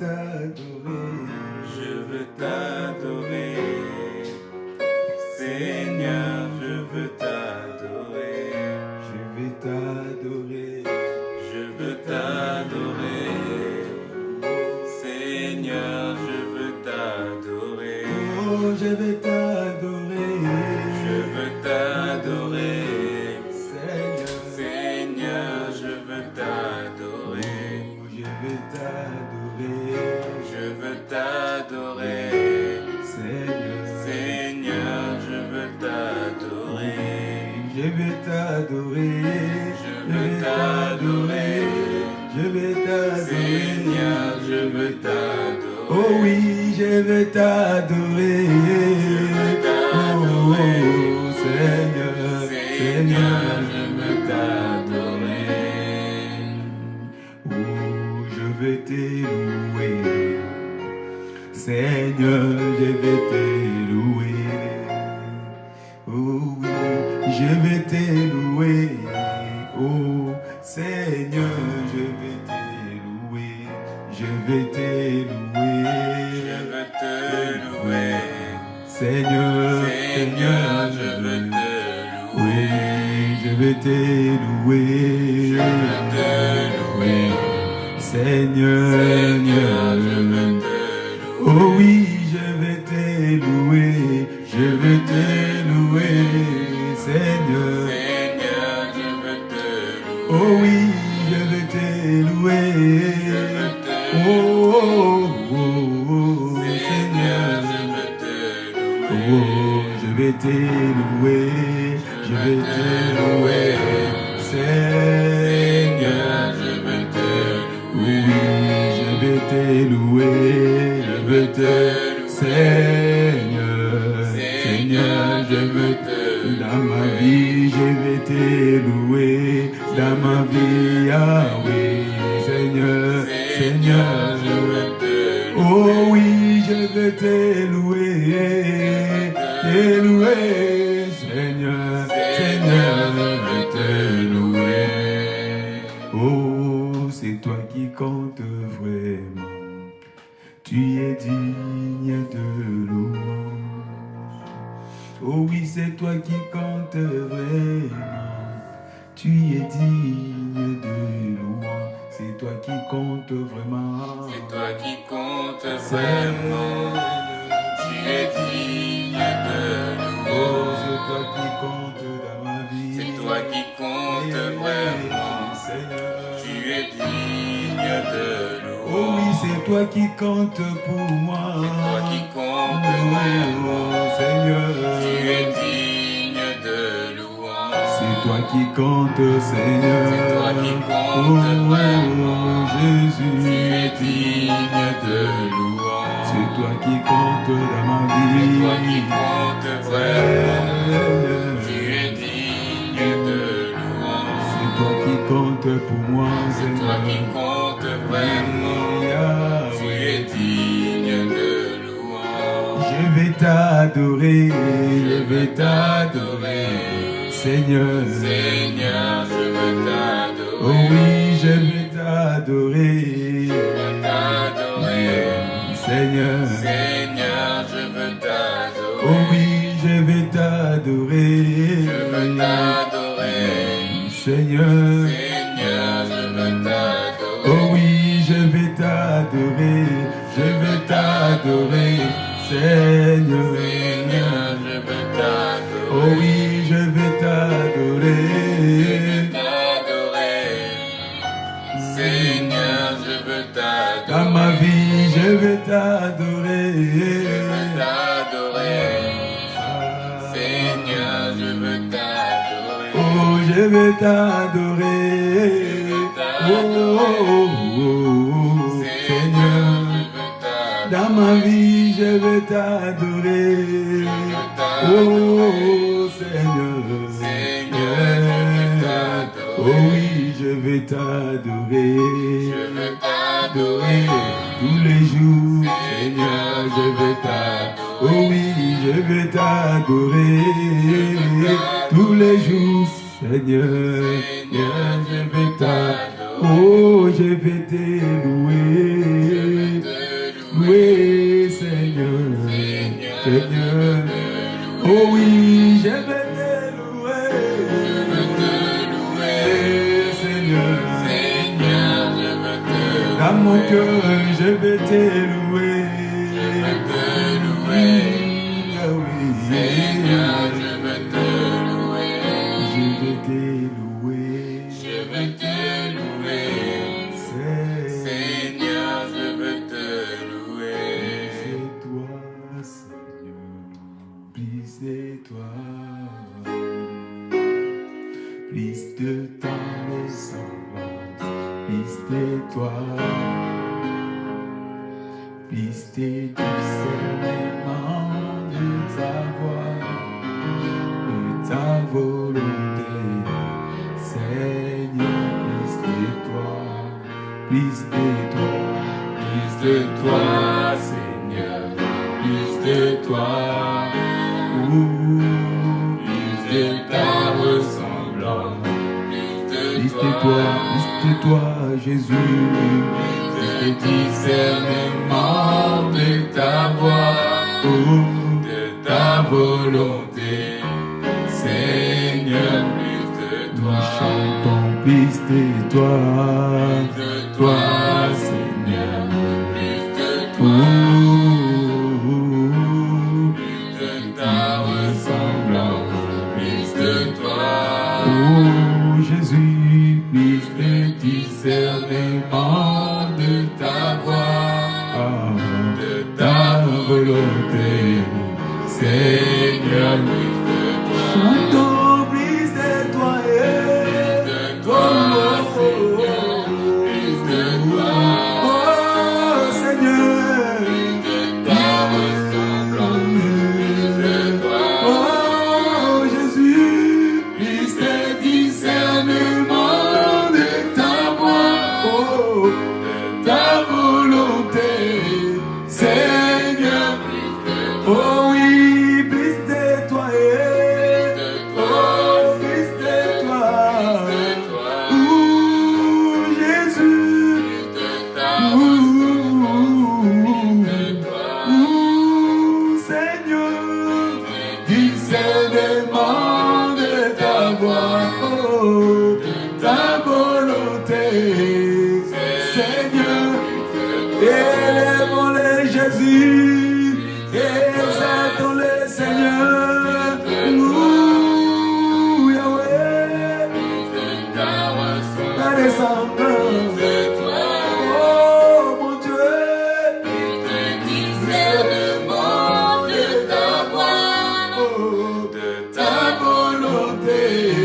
t'adorer. Je veux t'adorer. Seigneur, je veux t'adorer. Je vais t'adorer. Je veux t'adorer. Seigneur, je veux t'adorer. Oh, je vais t'adorer. Je veux t'adorer. Seigneur, Seigneur, je veux t'adorer. oh, je vais t'adorer. Je veux t'adorer. Seigneur, Seigneur, je veux t'adorer. je vais t'adorer. Je veux t'adorer. Je vais t'adorer. Seigneur, je veux t'adorer. Oh oui, je vais t'adorer. Oh, Seigneur, Seigneur, je veux t'adorer. Oh, je vais te louer. Seigneur, je vais te louer. Oh oui, je vais te louer. Oh, Seigneur, je vais te louer. Je vais te louer. Je veux te louer. Seigneur, Seigneur, je veux te oui, louer. je vais te louer. Je veux te louer. Seigneur, Seigneur, je veux te oh louer. oui, je vais te louer. Je vais te louer. Seigneur, Seigneur, je veux te louer. oh oui, je vais te louer. Je veux te Oh, oh, oh, oh, Seigneur, je veux te oh, louer. je vais te louer. Je vais te louer. Seigneur, Seigneur, je veux te oui, louer. je vais te louer. Je veux te Seigneur, Seigneur, je veux te dans ma vie, je vais te louer. Dans ma vie, ah oui, Seigneur, Seigneur, je veux te louer. oh oui, je vais te louer. Te louer, Seigneur, Seigneur, je vais te louer. Oh, c'est toi qui comptes vraiment. Tu es digne de louange. Oh oui, c'est toi qui comptes vraiment. Tu es digne de louange. C'est toi qui comptes vraiment. C'est toi qui compte vraiment. Tu es digne de Oh, louange. c'est toi qui comptes dans ma vie. C'est toi qui compte vraiment. Seigneur. Tu es digne de Oh oui, louange. c'est toi qui comptes pour moi. C'est toi qui compte Oh, vraiment. Seigneur. Tu es digne de louange. C'est toi qui comptes, Seigneur. C'est toi qui comptes Oh, vraiment. Jésus. Tu es digne de louange. C'est toi qui comptes dans ma vie. C'est toi qui compte vraiment. Tu es digne de louange. C'est toi qui comptes pour moi, C'est toi qui Seigneur. compte vraiment. Tu es digne de louange. Je vais t'adorer, Je veux t'adorer. Seigneur. Seigneur, je veux t'adorer. Oh oui, je vais t'adorer, Je veux t'adorer. Seigneur. Seigneur, je veux t'adorer. Oh oui, je vais t'adorer, Je veux t'adorer. Seigneur. Seigneur, je veux t'adorer. Oh oui, je vais t'adorer, je vais t'adorer, Seigneur. Seigneur, je veux t'adorer. Oh oui, je vais t'adorer. Je veux t'adorer. Seigneur, je veux t'adorer. Dans ma vie, je vais t'adorer. Je veux t'adorer. Seigneur, je veux t'adorer. Oh, je vais t'adorer. Oh, oh, oh, oh, Seigneur. Dans ma vie, je vais t'adorer. Oh, Seigneur. Oh oui, je vais t'adorer. Je veux t'adorer. Tous les jours, Seigneur, je vais t'adorer. Oh oui, je vais t'adorer. Tous les jours, Seigneur, je vais t'adorer. Oh, je vais te louer. Seigneur. Oh oui, je vais te louer. Seigneur. Dans mon cœur, je vais te louer. Ah oui, Seigneur, je veux te louer. je vais te louer. Je veux te louer. Seigneur, je veux te louer. C'est toi, Seigneur, plus c'est toi, plus de ta ressemblance, plus c'est toi, plus c'est du discernement de ta voix, de ta volonté, Seigneur, plus de toi, plus de toi. Plus de toi, Seigneur, plus de toi, plus de ta ressemblance, plus de toi, Jésus, plus de discernement de ta voix, de ta volonté, Seigneur, plus de toi, nous chantons plus de toi, Seigneur. Plus de ta ressemblance, plus de toi. Oh Jésus, plus de discernement de ta voix, de ta volonté, Seigneur, plus de toi. Chantons plus de toi, plus de toi,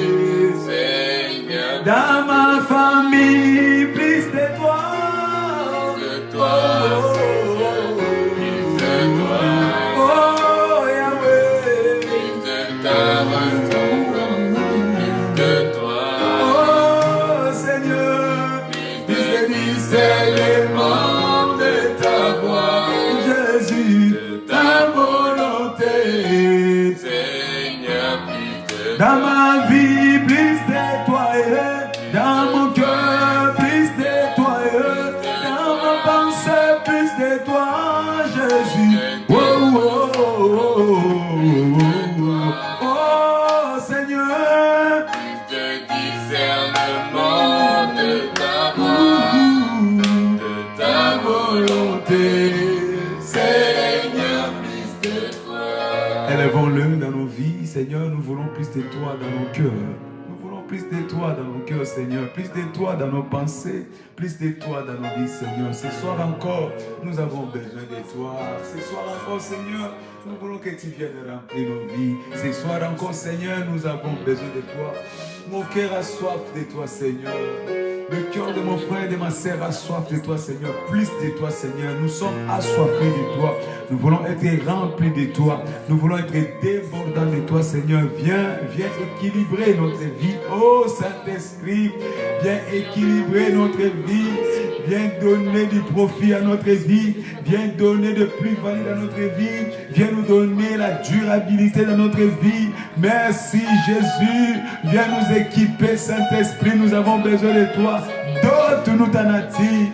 Seigneur, plus de toi. Dans ma vie, plus de toi, dans mon cœur, plus de toi, dans ma pensée, plus de toi, Jésus. Oh, oh, oh, oh, oh, Seigneur. Plus de discernement de ta voix, de ta volonté, Seigneur, plus de toi. Élevons-le dans nos vies, Seigneur, nous voulons plus de toi dans nos cœurs. Nous voulons plus de toi dans nos cœurs, Seigneur. Plus de toi dans nos pensées. Plus de toi dans nos vies, Seigneur. Ce soir encore, nous avons besoin de toi. Ce soir encore, Seigneur, nous voulons que tu viennes remplir nos vies. Ce soir encore, Seigneur, nous avons besoin de toi. Mon cœur a soif de toi, Seigneur. Le cœur de mon frère et de ma sœur a soif de toi, Seigneur. Plus de toi, Seigneur. Nous sommes assoiffés de toi. Nous voulons être remplis de toi. Nous voulons être débordants de toi, Seigneur. Viens équilibrer notre vie. Oh Saint-Esprit, viens équilibrer notre vie. Viens donner du profit à notre vie. Viens donner de plus-value dans notre vie. Viens nous donner la durabilité dans notre vie. Merci Jésus. Viens nous équiper, Saint-Esprit. Nous avons besoin de toi. Dote-nous ta nature.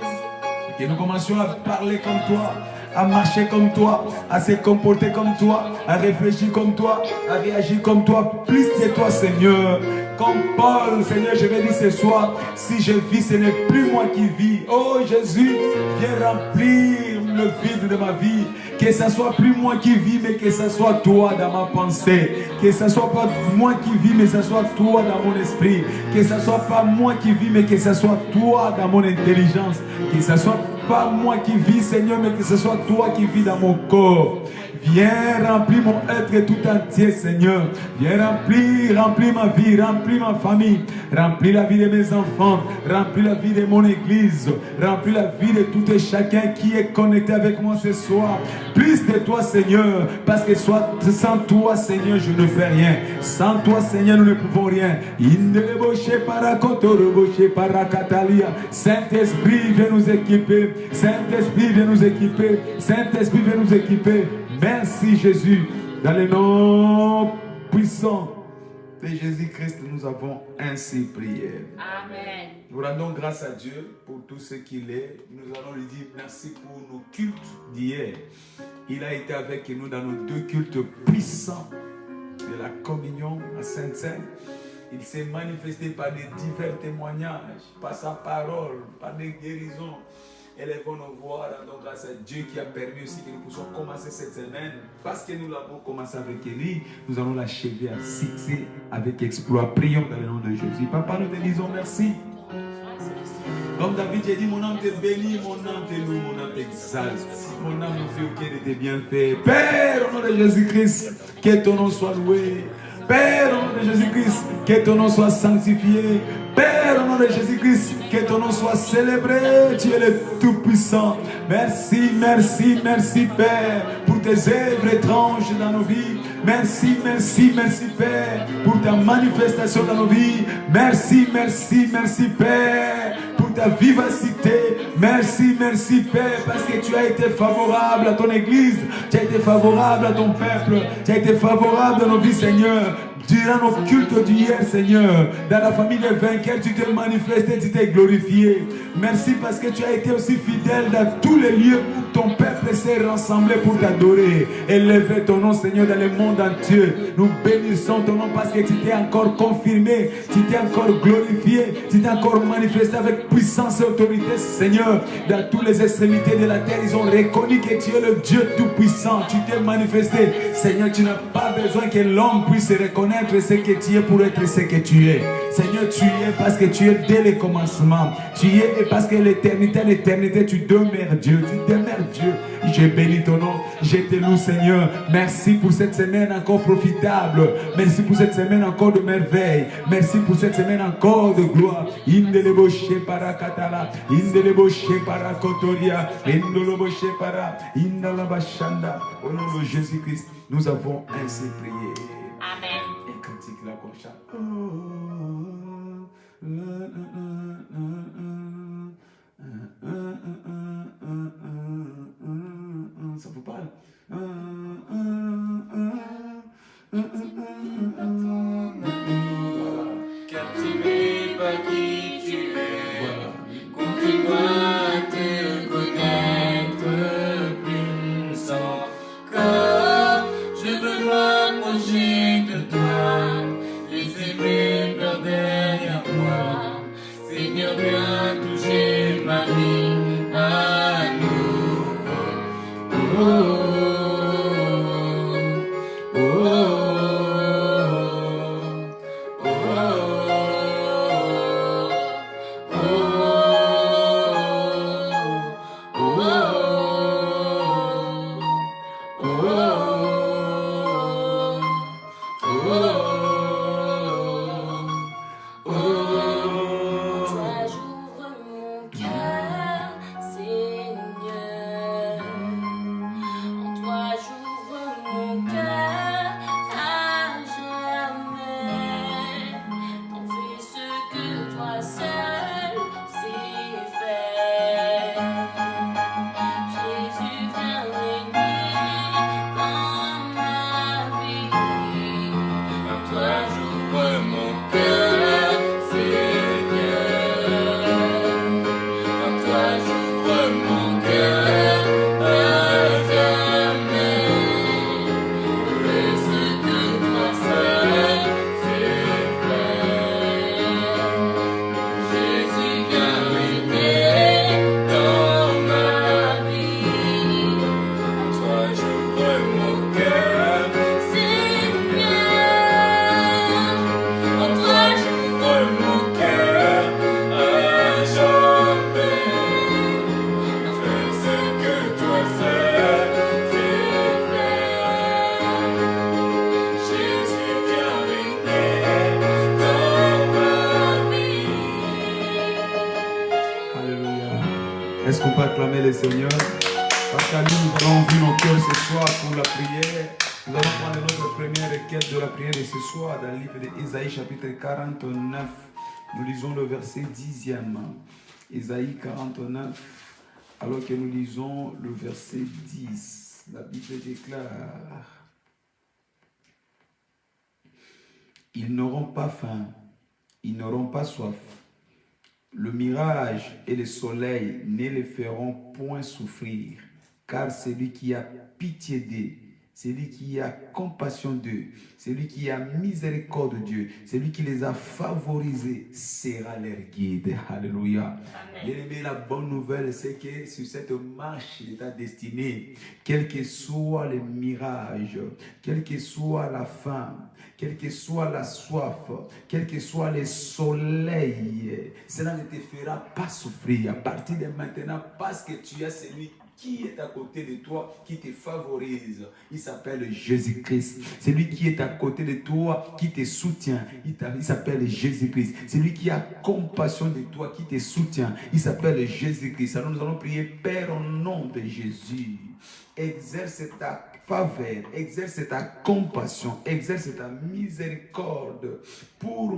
Que nous commencions à parler comme toi, à marcher comme toi, à se comporter comme toi, à réfléchir comme toi, à réagir comme toi. Plus de toi, Seigneur. Comme Paul, Seigneur, je vais dire ce soir, si je vis, ce n'est plus moi qui vis. Oh Jésus, viens remplir le vide de ma vie. Que ce soit plus moi qui vis, mais que ce soit toi dans ma pensée. Que ce soit pas moi qui vis, mais que ce soit toi dans mon esprit. Que ce soit pas moi qui vis, mais que ce soit toi dans mon intelligence. Que ce soit pas moi qui vis, Seigneur, mais que ce soit toi qui vis dans mon corps. Viens remplir mon être tout entier, Seigneur. Viens remplir ma vie, remplir ma famille, remplir la vie de mes enfants, remplir la vie de mon église, remplir la vie de tout et chacun qui est connecté avec moi ce soir. Plus de toi, Seigneur, parce que sans toi, Seigneur, je ne fais rien. Sans toi, Seigneur, nous ne pouvons rien. Saint-Esprit, viens nous équiper. Saint-Esprit, viens nous équiper. Saint-Esprit, viens nous équiper. Merci Jésus, dans le nom puissant de Jésus-Christ, nous avons ainsi prié. Amen. Nous rendons grâce à Dieu pour tout ce qu'il est. Nous allons lui dire merci pour nos cultes d'hier. Il a été avec nous dans nos 2 cultes puissants de la communion à Sainte-Seine. Il s'est manifesté par des divers témoignages, par sa parole, par des guérisons. Élevons nos voix, rendons grâce à Dieu qui a permis aussi que nous puissions commencer cette semaine. Parce que nous l'avons commencé avec Élie, nous allons l'achever à succès avec exploit. Prions dans le nom de Jésus. Papa, nous te disons merci. Comme David, j'ai dit, mon âme te bénit, mon âme te loue, mon âme t'exalte. Mon âme nous fait auquel de tes bienfaits. Père, au nom de Jésus-Christ, que ton nom soit loué. Père, au nom de Jésus-Christ, que ton nom soit sanctifié. Père, au nom de Jésus-Christ, que ton nom soit célébré. Tu es le Tout-Puissant. Merci, merci, merci, Père, pour tes œuvres étranges dans nos vies. Merci, merci, merci, Père, pour ta manifestation dans nos vies. Merci, merci, merci, Père, pour ta vivacité. Merci, merci, Père, parce que tu as été favorable à ton Église. Tu as été favorable à ton peuple. Tu as été favorable à nos vies, Seigneur. Durant nos cultes d'hier, Seigneur, dans la famille des vainqueurs, tu t'es manifesté, tu t'es glorifié. Merci parce que tu as été aussi fidèle dans tous les lieux où ton peuple s'est rassemblé pour t'adorer. Élevez ton nom, Seigneur, dans le monde entier. Nous bénissons ton nom parce que tu t'es encore confirmé, tu t'es encore glorifié, tu t'es encore manifesté avec puissance et autorité, Seigneur. Dans toutes les extrémités de la terre, ils ont reconnu que tu es le Dieu tout-puissant. Tu t'es manifesté. Seigneur, tu n'as pas besoin que l'homme puisse reconnaître ce que tu es pour être ce que tu es. Seigneur, tu es parce que tu es dès le commencement. Tu es et parce que l'éternité à l'éternité, tu demeures Dieu. Tu demeures Dieu. Je bénis ton nom. Je te loue, Seigneur. Merci pour cette semaine encore profitable. Merci pour cette semaine encore de merveille. Merci pour cette semaine encore de gloire. Indelebo para katala. Indelebo para kotoria. Indelebo para indalabashanda. Au nom de Jésus-Christ, nous avons ainsi prié. Amen. Et cantique la concha. Ça vous parle? Captivé par qui tu es, continue à te connaître plus sans corps. Je veux m'approcher Parce qu'à nous, nous allons ouvrir nos cœurs ce soir pour la prière. Nous allons prendre notre première requête de la prière de ce soir dans le livre d'Ésaïe chapitre 49. Nous lisons le verset 10e. Ésaïe 49, alors que nous lisons le verset 10. La Bible déclare: ils n'auront pas faim, ils n'auront pas soif. Le mirage et le soleil ne les feront point souffrir, car celui qui a pitié d'eux, celui qui a compassion d'eux, celui qui a miséricorde d'eux, celui qui les a favorisés sera leur guide. Alléluia. Bien-aimé, la bonne nouvelle, c'est que sur cette marche de ta destinée, quel que soit le mirage, quel que soit la faim, quelle que soit la soif, quel que soit le soleil, cela ne te fera pas souffrir à partir de maintenant, parce que tu as celui qui est à côté de toi, qui te favorise. Il s'appelle Jésus-Christ. C'est lui qui est à côté de toi, qui te soutient. Il s'appelle Jésus-Christ. C'est lui qui a compassion de toi, qui te soutient. Il s'appelle Jésus-Christ. Alors nous allons prier: Père, au nom de Jésus, exerce ta faveur, exerce ta compassion, exerce ta miséricorde pour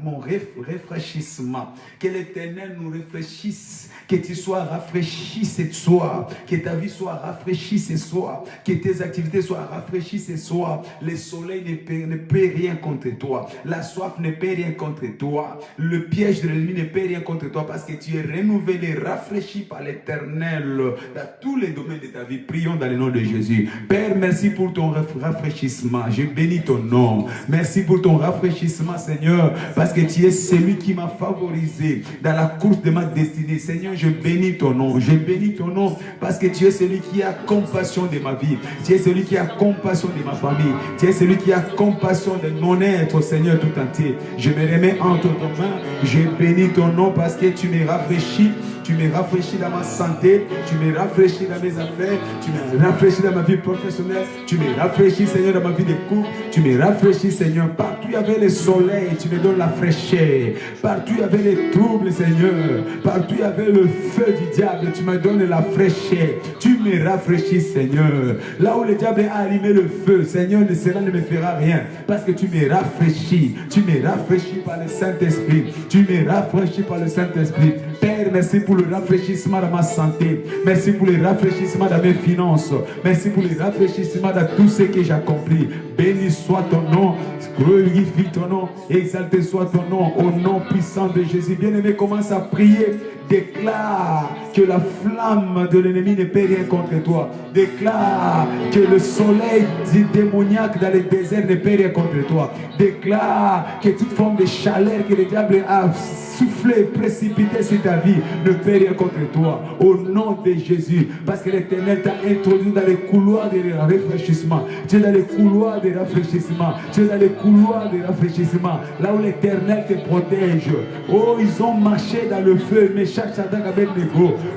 mon rafraîchissement. Que l'Éternel nous réfléchisse, que tu sois rafraîchi ce soir, que ta vie soit rafraîchie ce soir, que tes activités soient rafraîchies ce soir. Le soleil ne peut rien contre toi, la soif ne peut rien contre toi, le piège de l'ennemi ne peut rien contre toi, parce que tu es renouvelé, rafraîchi par l'Éternel dans tous les domaines de ta vie. Prions dans le nom de Jésus. Père, merci pour ton rafraîchissement. Je bénis ton nom. Merci pour ton rafraîchissement, Seigneur, parce que tu es celui qui m'a favorisé dans la course de ma destinée. Seigneur, je bénis ton nom. Je bénis ton nom parce que tu es celui qui a compassion de ma vie. Tu es celui qui a compassion de ma famille. Tu es celui qui a compassion de mon être, Seigneur, tout entier. Je me remets entre tes mains. Je bénis ton nom parce que tu me rafraîchis. Tu me rafraîchis dans ma santé, tu me rafraîchis dans mes affaires, tu me rafraîchis dans ma vie professionnelle, tu me rafraîchis, Seigneur, dans ma vie de couple, tu me rafraîchis, Seigneur. Partout il y avait le soleil, tu me donnes la fraîcheur. Partout il y avait les troubles, Seigneur. Partout il y avait le feu du diable, tu me donnes la fraîcheur. Tu me rafraîchis, Seigneur. Là où le diable a allumé le feu, Seigneur, cela ne me fera rien, parce que tu me rafraîchis. Tu me rafraîchis par le Saint-Esprit. Tu me rafraîchis par le Saint-Esprit. Père, merci pour le rafraîchissement dans ma santé. Merci pour le rafraîchissement dans mes finances. Merci pour le rafraîchissement dans tout ce que j'accomplis. Béni soit ton nom, glorifie ton nom, exalté soit ton nom, au nom puissant de Jésus. Bien-aimé, commence à prier. Déclare que la flamme de l'ennemi ne peut rien contre toi. Déclare que le soleil démoniaque dans le désert ne peut rien contre toi. Déclare que toute forme de chaleur que le diable a soufflé, précipité sur ta vie ne peut rien contre toi. Au nom de Jésus, parce que l'Éternel t'a introduit dans les couloirs de rafraîchissement. Tu es dans les couloirs de rafraîchissement. Tu es dans les couloirs de rafraîchissement. Là où l'Éternel te protège. Oh, ils ont marché dans le feu, mais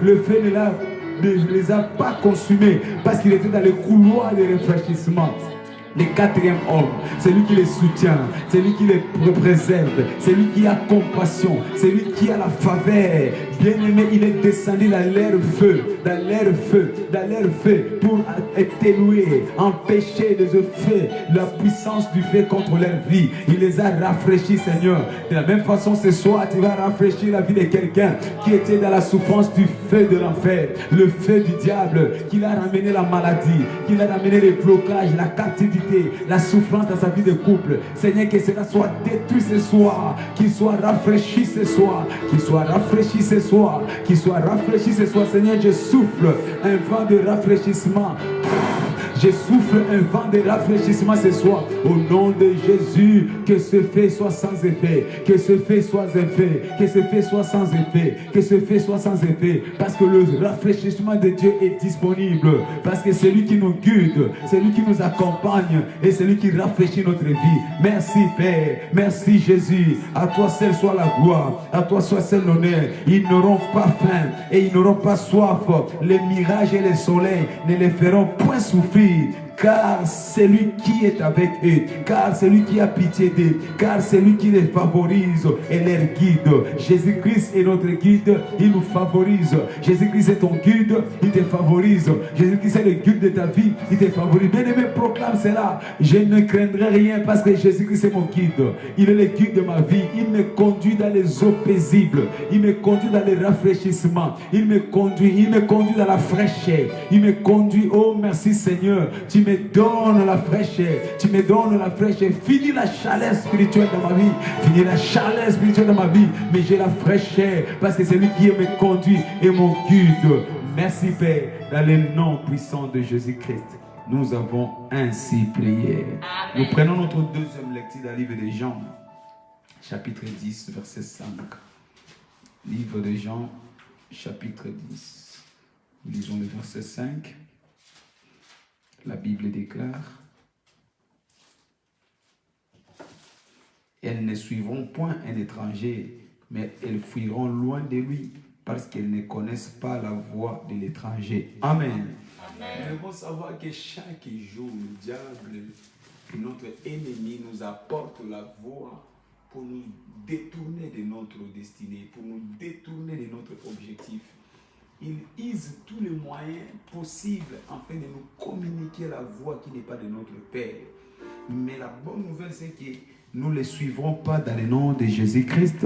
le feu ne les a pas consumés parce qu'il était dans les couloirs de rafraîchissement. Le quatrième homme, c'est lui qui les soutient, c'est lui qui les préserve, c'est lui qui a compassion, c'est lui qui a la faveur. Bien-aimé, il est descendu dans l'air feu, pour atténuer, empêcher les effets, la puissance du feu contre leur vie. Il les a rafraîchis, Seigneur. De la même façon, ce soir, tu vas rafraîchir la vie de quelqu'un qui était dans la souffrance du feu de l'enfer, le feu du diable, qui l'a ramené la maladie, qui l'a ramené les blocages, la captivité, la souffrance dans sa vie de couple. Seigneur, que cela soit détruit ce soir, qu'il soit rafraîchi ce soir, qu'il soit rafraîchi ce soir, qu'il soit rafraîchi ce soir. Seigneur, je souffle un vent de rafraîchissement. Je souffle un vent de rafraîchissement ce soir. Au nom de Jésus, que ce fait soit sans effet. Que ce fait soit effet. Que ce fait soit sans effet. Que ce fait soit sans effet. Parce que le rafraîchissement de Dieu est disponible. Parce que c'est lui qui nous guide. C'est lui qui nous accompagne. Et c'est lui qui rafraîchit notre vie. Merci Père. Merci Jésus. À toi seul soit la gloire. À toi soit seul l'honneur. Ils n'auront pas faim. Et ils n'auront pas soif. Les mirages et les soleils ne les feront point souffrir. car c'est lui qui est avec eux, car c'est lui qui a pitié d'eux, car c'est lui qui les favorise et les guide. Jésus-Christ est notre guide, il nous favorise. Jésus-Christ est ton guide, il te favorise. Jésus-Christ est le guide de ta vie, il te favorise. Bien-aimé, proclame cela. Je ne craindrai rien parce que Jésus-Christ est mon guide. Il est le guide de ma vie. Il me conduit dans les eaux paisibles. Il me conduit dans les rafraîchissements. Il me conduit dans la fraîcheur. Il me conduit, oh merci Seigneur. Tu me donnes la fraîcheur. Tu me donnes la fraîcheur. Finis la chaleur spirituelle dans ma vie. Finis la chaleur spirituelle dans ma vie. Mais j'ai la fraîcheur parce que c'est lui qui me conduit et mon guide. Merci Père, dans le nom puissant de Jésus-Christ. Nous avons ainsi prié. Nous prenons notre deuxième lecture dans le livre de Jean, chapitre 10, verset 5. Livre de Jean, chapitre 10. Nous lisons le verset 5. La Bible déclare: elles ne suivront point un étranger, mais elles fuiront loin de lui, parce qu'elles ne connaissent pas la voie de l'étranger. Amen. Il faut savoir que chaque jour, le diable, notre ennemi, nous apporte la voie pour nous détourner de notre destinée, pour nous détourner de notre objectif. Il use tous les moyens possibles afin de nous communiquer la voie qui n'est pas de notre Père. Mais la bonne nouvelle, c'est que nous ne les suivrons pas dans le nom de Jésus-Christ,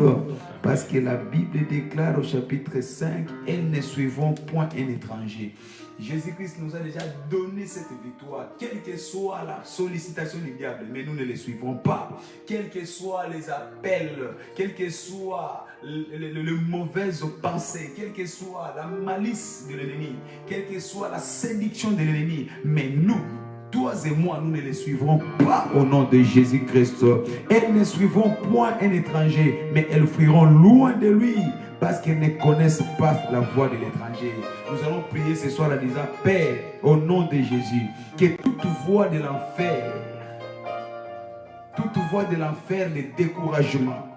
parce que la Bible déclare au chapitre 5, elles ne suivront point un étranger. Jésus-Christ nous a déjà donné cette victoire, quelle que soit la sollicitation du diable, mais nous ne les suivrons pas. Quels que soient les appels, quelles que soient les mauvaises pensées, quelle que soit la malice de l'ennemi, quelle que soit la séduction de l'ennemi, mais nous, toi et moi, nous ne les suivrons pas au nom de Jésus-Christ. Elles ne suivront point un étranger, mais elles fuiront loin de lui, parce qu'elles ne connaissent pas la voie de l'étranger. Nous allons prier ce soir en disant: Père, au nom de Jésus, que toute voie de l'enfer, de découragement,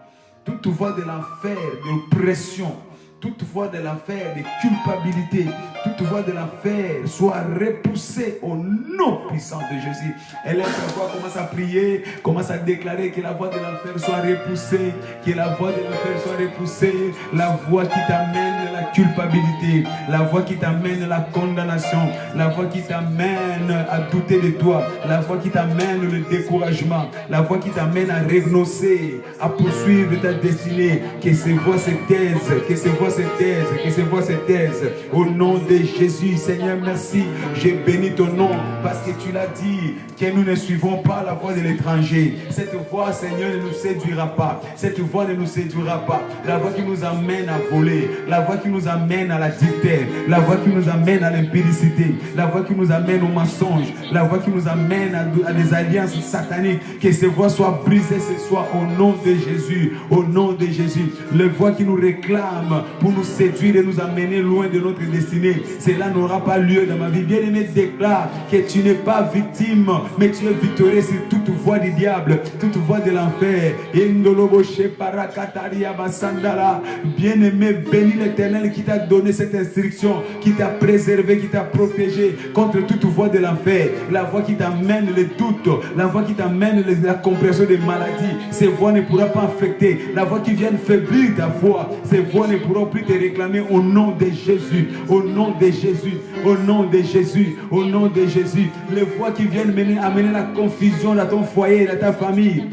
toute voie de l'enfer d'oppression, toute voie de l'enfer de culpabilité, toute voie de l'enfer soit repoussée au nom puissant de Jésus. Et là, commence à prier, commence à déclarer que la voie de l'enfer soit repoussée, que la voie de l'enfer soit repoussée, la voie qui t'amène à la culpabilité, la voie qui t'amène à la condamnation, la voie qui t'amène à douter de toi, la voie qui t'amène au découragement, la voie qui t'amène à renoncer, à poursuivre ta destinée, que ces voies se taisent, que ces voies se taisent, que ces voix se taisent. Au nom de Jésus, Seigneur, merci. Je bénis ton nom parce que tu l'as dit que nous ne suivons pas la voie de l'étranger. Cette voie, Seigneur, ne nous séduira pas. Cette voie ne nous séduira pas. La voie qui nous amène à voler, la voie qui nous amène à la dictée, la voie qui nous amène à l'impudicité, la voie qui nous amène au mensonge, la voie qui nous amène à des alliances sataniques. Que ces voies soient brisées ce soir au nom de Jésus. Au nom de Jésus. Les voies qui nous réclament pour nous séduire et nous amener loin de notre destinée, cela n'aura pas lieu dans ma vie. Bien-aimé, déclare que tu n'es pas victime, mais tu es victorieux sur toute voie du diable, toute voie de l'enfer. Bien-aimé, bénis l'Éternel qui t'a donné cette instruction, qui t'a préservé, qui t'a protégé contre toute voie de l'enfer. La voie qui t'amène le doute, la voie qui t'amène la compression des maladies, ces voies ne pourront pas affecter. La voie qui vient faiblir ta foi, ces voies ne pourront plus te réclamer au nom de Jésus, au nom de Jésus, au nom de Jésus, au nom de Jésus. Les voies qui viennent amener la confusion dans ton foyer, dans ta famille,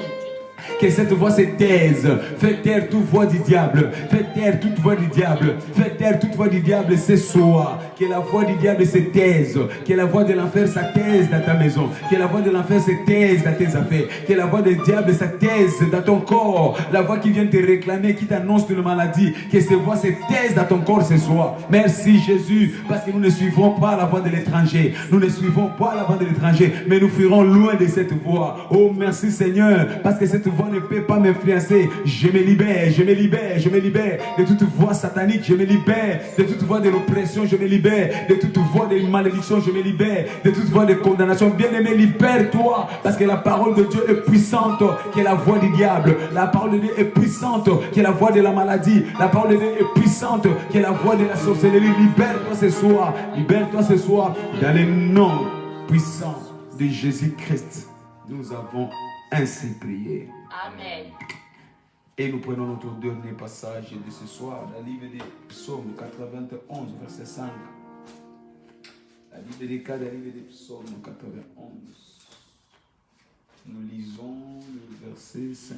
que cette voix se taise. Fais taire toute voix du diable. Fais taire toute voix du diable. Fais taire toute voix du diable ce soir. Que la voix du diable se taise. Que la voix de l'enfer se taise dans ta maison. Que la voix de l'enfer se taise dans tes affaires. Que la voix du diable se taise dans ton corps. La voix qui vient te réclamer, qui t'annonce une maladie. Que cette voix se taise dans ton corps ce soir. Merci Jésus. Parce que nous ne suivrons pas la voix de l'étranger. Nous ne suivrons pas la voix de l'étranger. Mais nous fuirons loin de cette voix. Oh merci Seigneur. Parce que cette voix ne peut pas m'influencer. Je me libère, je me libère, je me libère de toute voix satanique. Je me libère de toute voix de l'oppression. Je me libère de toute voix de malédiction. Je me libère de toute voix de condamnation. Bien-aimé, libère-toi, parce que la parole de Dieu est puissante, qui est la voix du diable. La parole de Dieu est puissante, qui est la voix de la maladie. La parole de Dieu est puissante, qui est la voix de la sorcellerie. Libère-toi ce soir, libère-toi ce soir, dans le nom puissant de Jésus-Christ, nous avons ainsi prié. Amen. Et nous prenons notre dernier passage de ce soir, la livre des Psaumes 91, verset 5. La Bible des cas, la livre des Psaumes 91. Nous lisons le verset 5.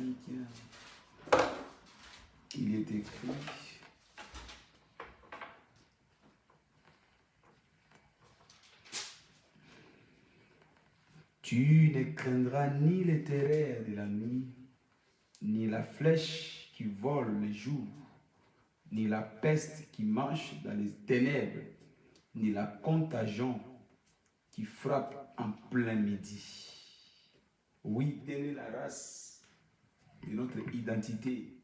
Il est écrit. Tu ne craindras ni les terreurs de la nuit, ni la flèche qui vole le jour, ni la peste qui marche dans les ténèbres, ni la contagion qui frappe en plein midi. Oui, telle est la race de notre identité.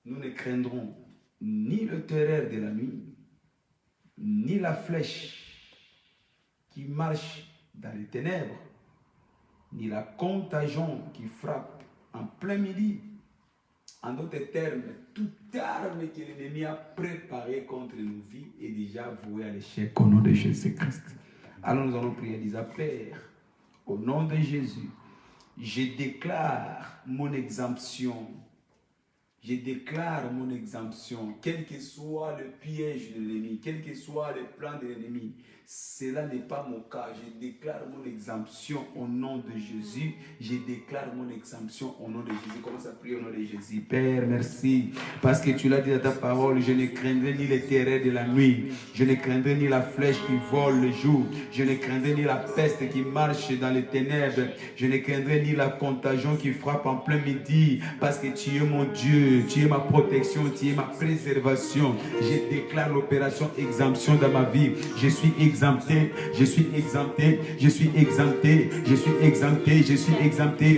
Nous ne craindrons ni le terreur de la nuit, ni la flèche qui marche dans les ténèbres, ni la contagion qui frappe en plein midi. En d'autres termes, toute arme que l'ennemi a préparée contre nos vies est déjà vouée à l'échec au nom de Jésus-Christ. Alors nous allons prier, disons, Père, au nom de Jésus, je déclare mon exemption. Je déclare mon exemption, quel que soit le piège de l'ennemi, quel que soit le plan de l'ennemi. Cela n'est pas mon cas. Je déclare mon exemption au nom de Jésus. Je déclare mon exemption au nom de Jésus. Commence à prier au nom de Jésus. Père, merci. Parce que tu l'as dit dans ta parole, je ne craindrai ni les terreurs de la nuit. Je ne craindrai ni la flèche qui vole le jour. Je ne craindrai ni la peste qui marche dans les ténèbres. Je ne craindrai ni la contagion qui frappe en plein midi. Parce que tu es mon Dieu. Tu es ma protection. Tu es ma préservation. Je déclare l'opération exemption dans ma vie. Je suis exempté, je suis exempté, je suis exempté, je suis exempté, je suis exempté.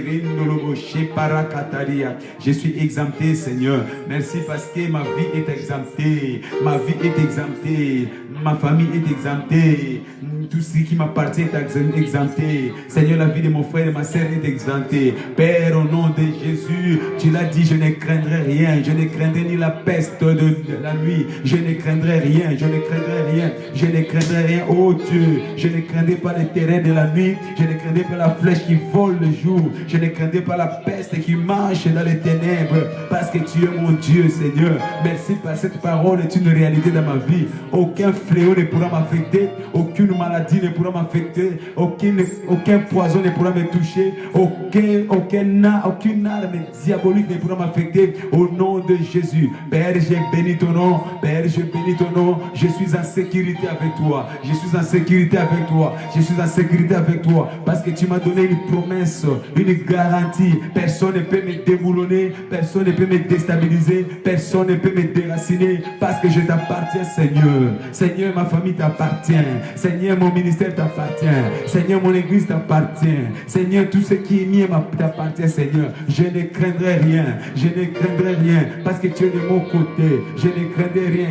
Je suis exempté, Seigneur. Merci parce que ma vie est exemptée. Ma vie est exemptée. Ma famille est exemptée. Tout ce qui m'appartient est exempté. Seigneur, la vie de mon frère et ma sœur est exemptée. Père, au nom de Jésus, tu l'as dit, je ne craindrai rien. Je ne craindrai ni la peste de la nuit. Je ne craindrai rien. Je ne craindrai rien. Je ne craindrai rien. Oh Dieu, je ne craindrai pas les terrains de la nuit. Je ne craindrai pas la flèche qui vole le jour. Je ne craindrai pas la peste qui marche dans les ténèbres. Parce que tu es mon Dieu, Seigneur. Merci parce que cette parole est une réalité dans ma vie. Aucun fléau ne pourra m'affecter. Aucune maladie ne pourra m'affecter. Aucun poison ne pourra me toucher. Aucune arme diabolique ne pourra m'affecter. Au nom de Jésus. Père, je bénis ton nom. Père, je bénis ton nom. Je suis en sécurité avec toi. Je suis en sécurité avec toi. Je suis en sécurité avec toi. Parce que tu m'as donné une promesse, une garantie. Personne ne peut me déboulonner. Personne ne peut me déstabiliser. Personne ne peut me déraciner. Parce que je t'appartiens, Seigneur. Seigneur, ma famille t'appartient. Seigneur, mon ministère t'appartient. Seigneur, mon église t'appartient. Seigneur, tout ce qui est mien t'appartient, Seigneur. Je ne craindrai rien. Je ne craindrai rien. Parce que tu es de mon côté. Je ne craindrai rien.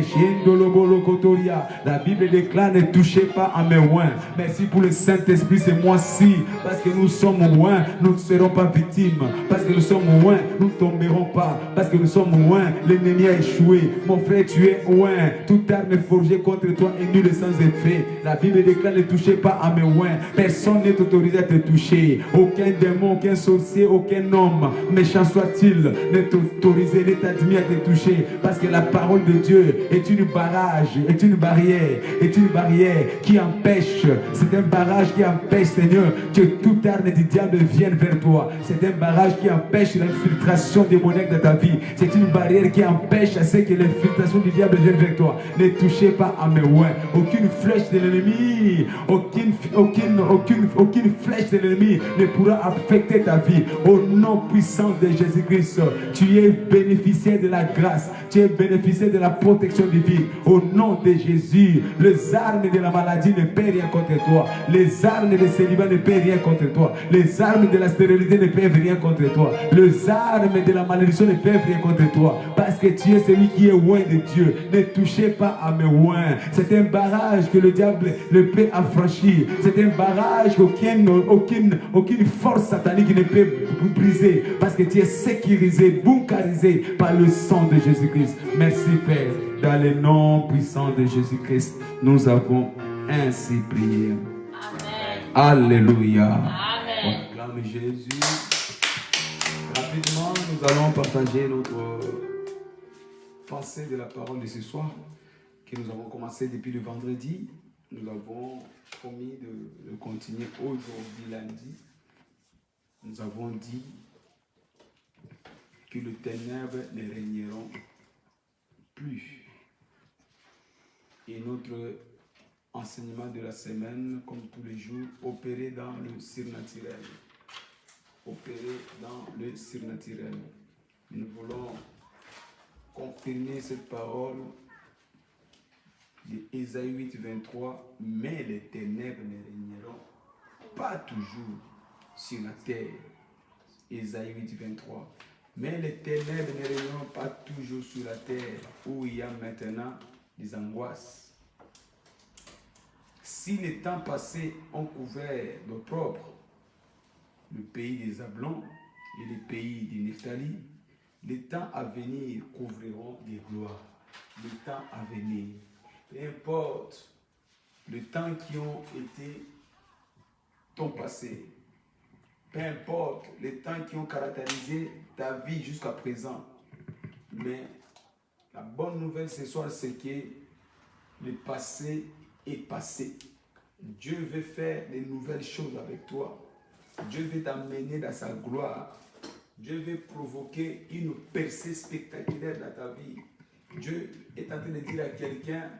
La Bible déclare, ne touchez pas à mes oins. Merci pour le Saint-Esprit ce mois-ci. Parce que nous sommes oins, nous ne serons pas victimes. Parce que nous sommes oins, nous ne tomberons pas. Parce que nous sommes oins, l'ennemi a échoué. Mon frère, tu es oint. Toute arme forgée contre toi est nulle sans effet. La Bible déclare, ne touchez pas à mes oins. Personne n'est autorisé à te toucher. Aucun démon, aucun sorcier, aucun homme, méchant soit-il, n'est autorisé, n'est admis à te toucher. Parce que la parole de Dieu est une barrage, est une barrière qui empêche. C'est un barrage qui empêche, Seigneur, que toute arme du diable vienne vers toi. C'est un barrage qui empêche l'infiltration démoniaque de ta vie. C'est une barrière qui empêche à ce que l'infiltration du diable vienne vers toi. Ne touchez pas à mes oins. Aucune flèche de l'ennemi, aucune flèche de l'ennemi ne pourra affecter ta vie. Au nom puissant de Jésus-Christ, tu es bénéficiaire de la grâce. Tu es bénéficiaire de la protection divine. Au nom de Jésus, les armes de la maladie ne peuvent rien contre toi. Les armes de célibat ne peuvent rien contre toi. Les armes de la stérilité ne peuvent rien contre toi. Les armes de la malédiction ne peuvent rien contre toi. Parce que tu es celui qui est loin de Dieu. Ne touchez pas à mes oins. C'est un barrage que le diable ne peut affranchir. C'est un barrage qu'aucune force satanique ne peut briser. Parce que tu es sécurisé, bunkarisé par le sang de Jésus-Christ. Merci Père. Dans le nom puissant de Jésus-Christ, nous avons ainsi prié. Amen. Alléluia. Amen. On acclame Jésus. Rapidement, nous allons partager notre pensée de la parole de ce soir que nous avons commencé depuis le vendredi. Nous avons promis de continuer aujourd'hui lundi. Nous avons dit que les ténèbres ne régneront plus. Et notre enseignement de la semaine, comme tous les jours, opérer dans le surnaturel. Opérer dans le surnaturel. Nous voulons confirmer cette parole de Ésaïe 8, 23. Mais les ténèbres ne régneront pas toujours sur la terre. Ésaïe 8, 23. Mais les ténèbres ne régneront pas toujours sur la terre, où il y a maintenant des angoisses. Si les temps passés ont couvert d'opprobre le pays des Zablons et le pays de Nephtali, les temps à venir couvriront des gloires. Les temps à venir, peu importe les temps qui ont été ton passé, peu importe les temps qui ont caractérisé ta vie jusqu'à présent, mais la bonne nouvelle ce soir, c'est que le passé est passé. Dieu veut faire de nouvelles choses avec toi. Dieu veut t'amener dans sa gloire. Dieu veut provoquer une percée spectaculaire dans ta vie. Dieu est en train de dire à quelqu'un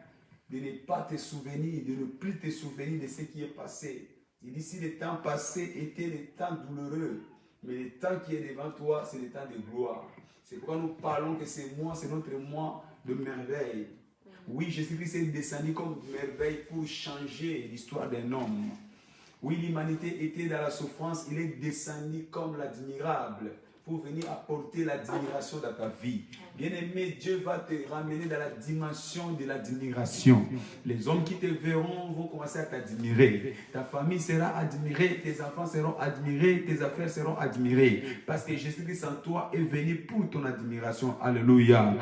de ne pas te souvenir, de ne plus te souvenir de ce qui est passé. Il dit si les temps passés étaient des temps douloureux, mais le temps qui est devant toi, c'est le temps de gloire. C'est pourquoi nous parlons que c'est notre mois de merveille. Oui, Jésus-Christ est descendu comme merveille pour changer l'histoire d'un homme. Oui, l'humanité était dans la souffrance, il est descendu comme l'admirable pour venir apporter l'admiration dans ta vie. Bien-aimé, Dieu va te ramener dans la dimension de l'admiration. Les hommes qui te verront vont commencer à t'admirer. Ta famille sera admirée, tes enfants seront admirés, tes affaires seront admirées. Parce que Jésus-Christ en toi est venu pour ton admiration. Alléluia. Amen.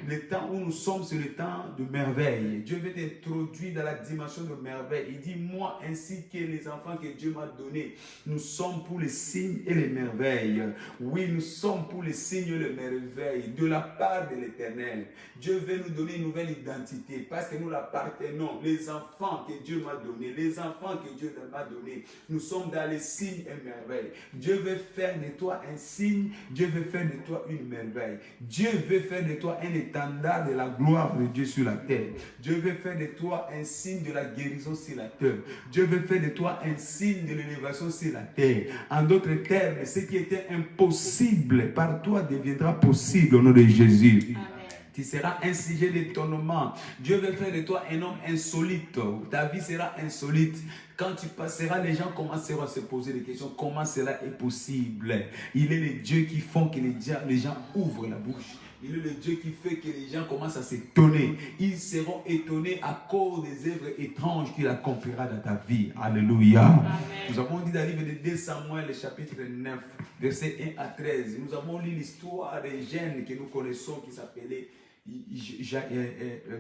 Le temps où nous sommes, c'est le temps de merveille. Dieu veut t'introduire dans la dimension de merveille. Il dit, moi ainsi que les enfants que Dieu m'a donnés, nous sommes pour les signes et les merveilles. Oui, nous sommes pour les signes et les merveilles de la part de l'Éternel. Dieu veut nous donner une nouvelle identité parce que nous l'appartenons. Les enfants que Dieu m'a donnés, les enfants que Dieu m'a donnés, nous sommes dans les signes et merveilles. Dieu veut faire de toi un signe, Dieu veut faire de toi une merveille. Dieu veut faire de toi un étendard de la gloire de Dieu sur la terre. Dieu veut faire de toi un signe de la guérison sur la terre. Dieu veut faire de toi un signe de l'élévation sur la terre. En d'autres termes, ce qui était impossible par toi deviendra possible au nom de Jésus. Amen. Tu seras un sujet d'étonnement. Dieu veut faire de toi un homme insolite. Ta vie sera insolite. Quand tu passeras, les gens commenceront à se poser des questions. Comment cela est possible? Il est le Dieu qui fait que les gens ouvrent la bouche. Il est le Dieu qui fait que les gens commencent à s'étonner. Ils seront étonnés à cause des œuvres étranges qu'il accomplira dans ta vie. Alléluia. Amen. Nous avons dit dans le livre de 2 Samuel, le chapitre 9, versets 1 à 13. Nous avons lu l'histoire des jeunes que nous connaissons qui s'appelait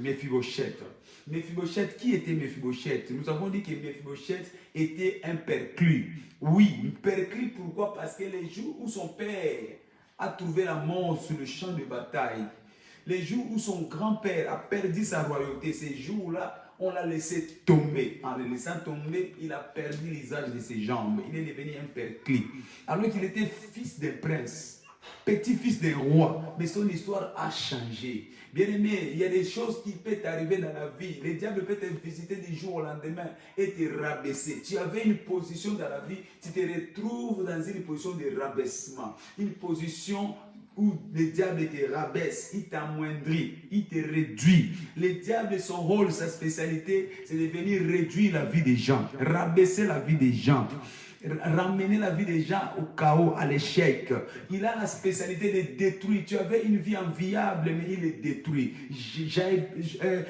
Mephibosheth. Mephibosheth, qui était Mephibosheth? Nous avons dit que Mephibosheth était un perclus. Oui, un perclus, pourquoi? Parce que les jours où son père a trouvé la mort sur le champ de bataille, les jours où son grand-père a perdu sa royauté, ces jours-là, on l'a laissé tomber. En le laissant tomber, il a perdu l'usage de ses jambes. Il est devenu un perclus. Alors qu'il était fils d'un prince, petit-fils d'un roi, mais son histoire a changé. Bien-aimé, il y a des choses qui peuvent t'arriver dans la vie. Le diable peut te visiter du jour au lendemain et te rabaisser. Tu avais une position dans la vie, tu te retrouves dans une position de rabaissement. Une position où le diable te rabaisse, il t'amoindrit, il te réduit. Le diable, son rôle, sa spécialité, c'est de venir réduire la vie des gens, rabaisser la vie des gens. ramener la vie des gens au chaos, à l'échec. Il a la spécialité de détruire. Tu avais une vie enviable, mais il est détruit.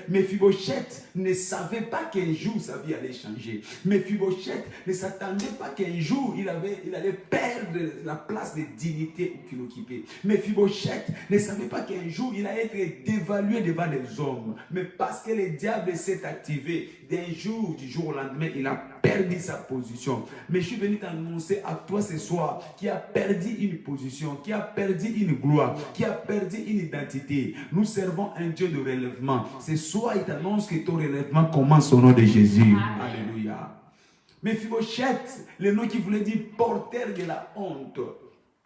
Mephibosheth ne savait pas qu'un jour sa vie allait changer. Mephibosheth ne s'attendait pas qu'un jour il allait perdre la place de dignité qu'il occupait. Mephibosheth ne savait pas qu'un jour il allait être dévalué devant les hommes. Mais parce que le diable s'est activé, d'un jour, du jour au lendemain, il a perdu sa position. Mais je suis venu t'annoncer à toi ce soir qui a perdu une position, qui a perdu une gloire, qui a perdu une identité. Nous servons un Dieu de relèvement. Ce soir, il t'annonce que ton relèvement commence au nom de Jésus. Amen. Alléluia. Mephibosheth, le nom qui voulait dire porteur de la honte.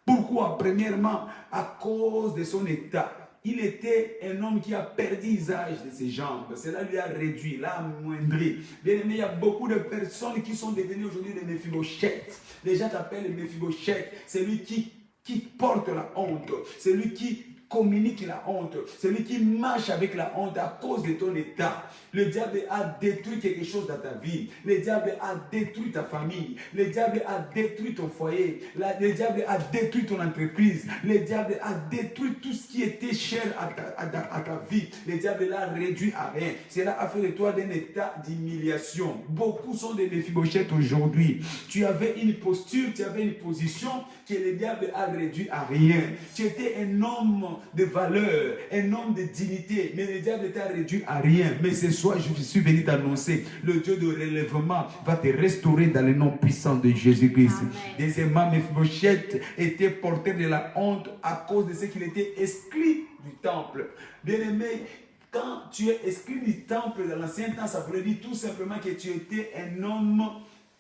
Pourquoi? Premièrement, à cause de son état. Il était un homme qui a perdu l'usage de ses jambes. Cela lui a réduit, l'a amoindri. Bien aimé, il y a beaucoup de personnes qui sont devenues aujourd'hui des Mephibosheth. Les gens t'appellent Mephibosheth. C'est lui qui porte la honte. C'est lui qui communique la honte. C'est lui qui marche avec la honte à cause de ton état. Le diable a détruit quelque chose dans ta vie. Le diable a détruit ta famille. Le diable a détruit ton foyer. Le diable a détruit ton entreprise. Le diable a détruit tout ce qui était cher à ta vie. Le diable l'a réduit à rien. Cela a fait de toi d'un état d'humiliation. Beaucoup sont des Mephibosheth aujourd'hui. Tu avais une posture, tu avais une position que le diable a réduit à rien. Tu étais un homme de valeur, un homme de dignité, mais le diable t'a réduit à rien. Mais ce soir, je suis venu t'annoncer, le Dieu de relèvement va te restaurer dans le nom puissant de Jésus-Christ. Deuxièmement, Mephibosheth était porteur de la honte à cause de ce qu'il était exclu du temple. Bien-aimé, quand tu es exclu du temple dans l'ancien temps, ça voulait dire tout simplement que tu étais un homme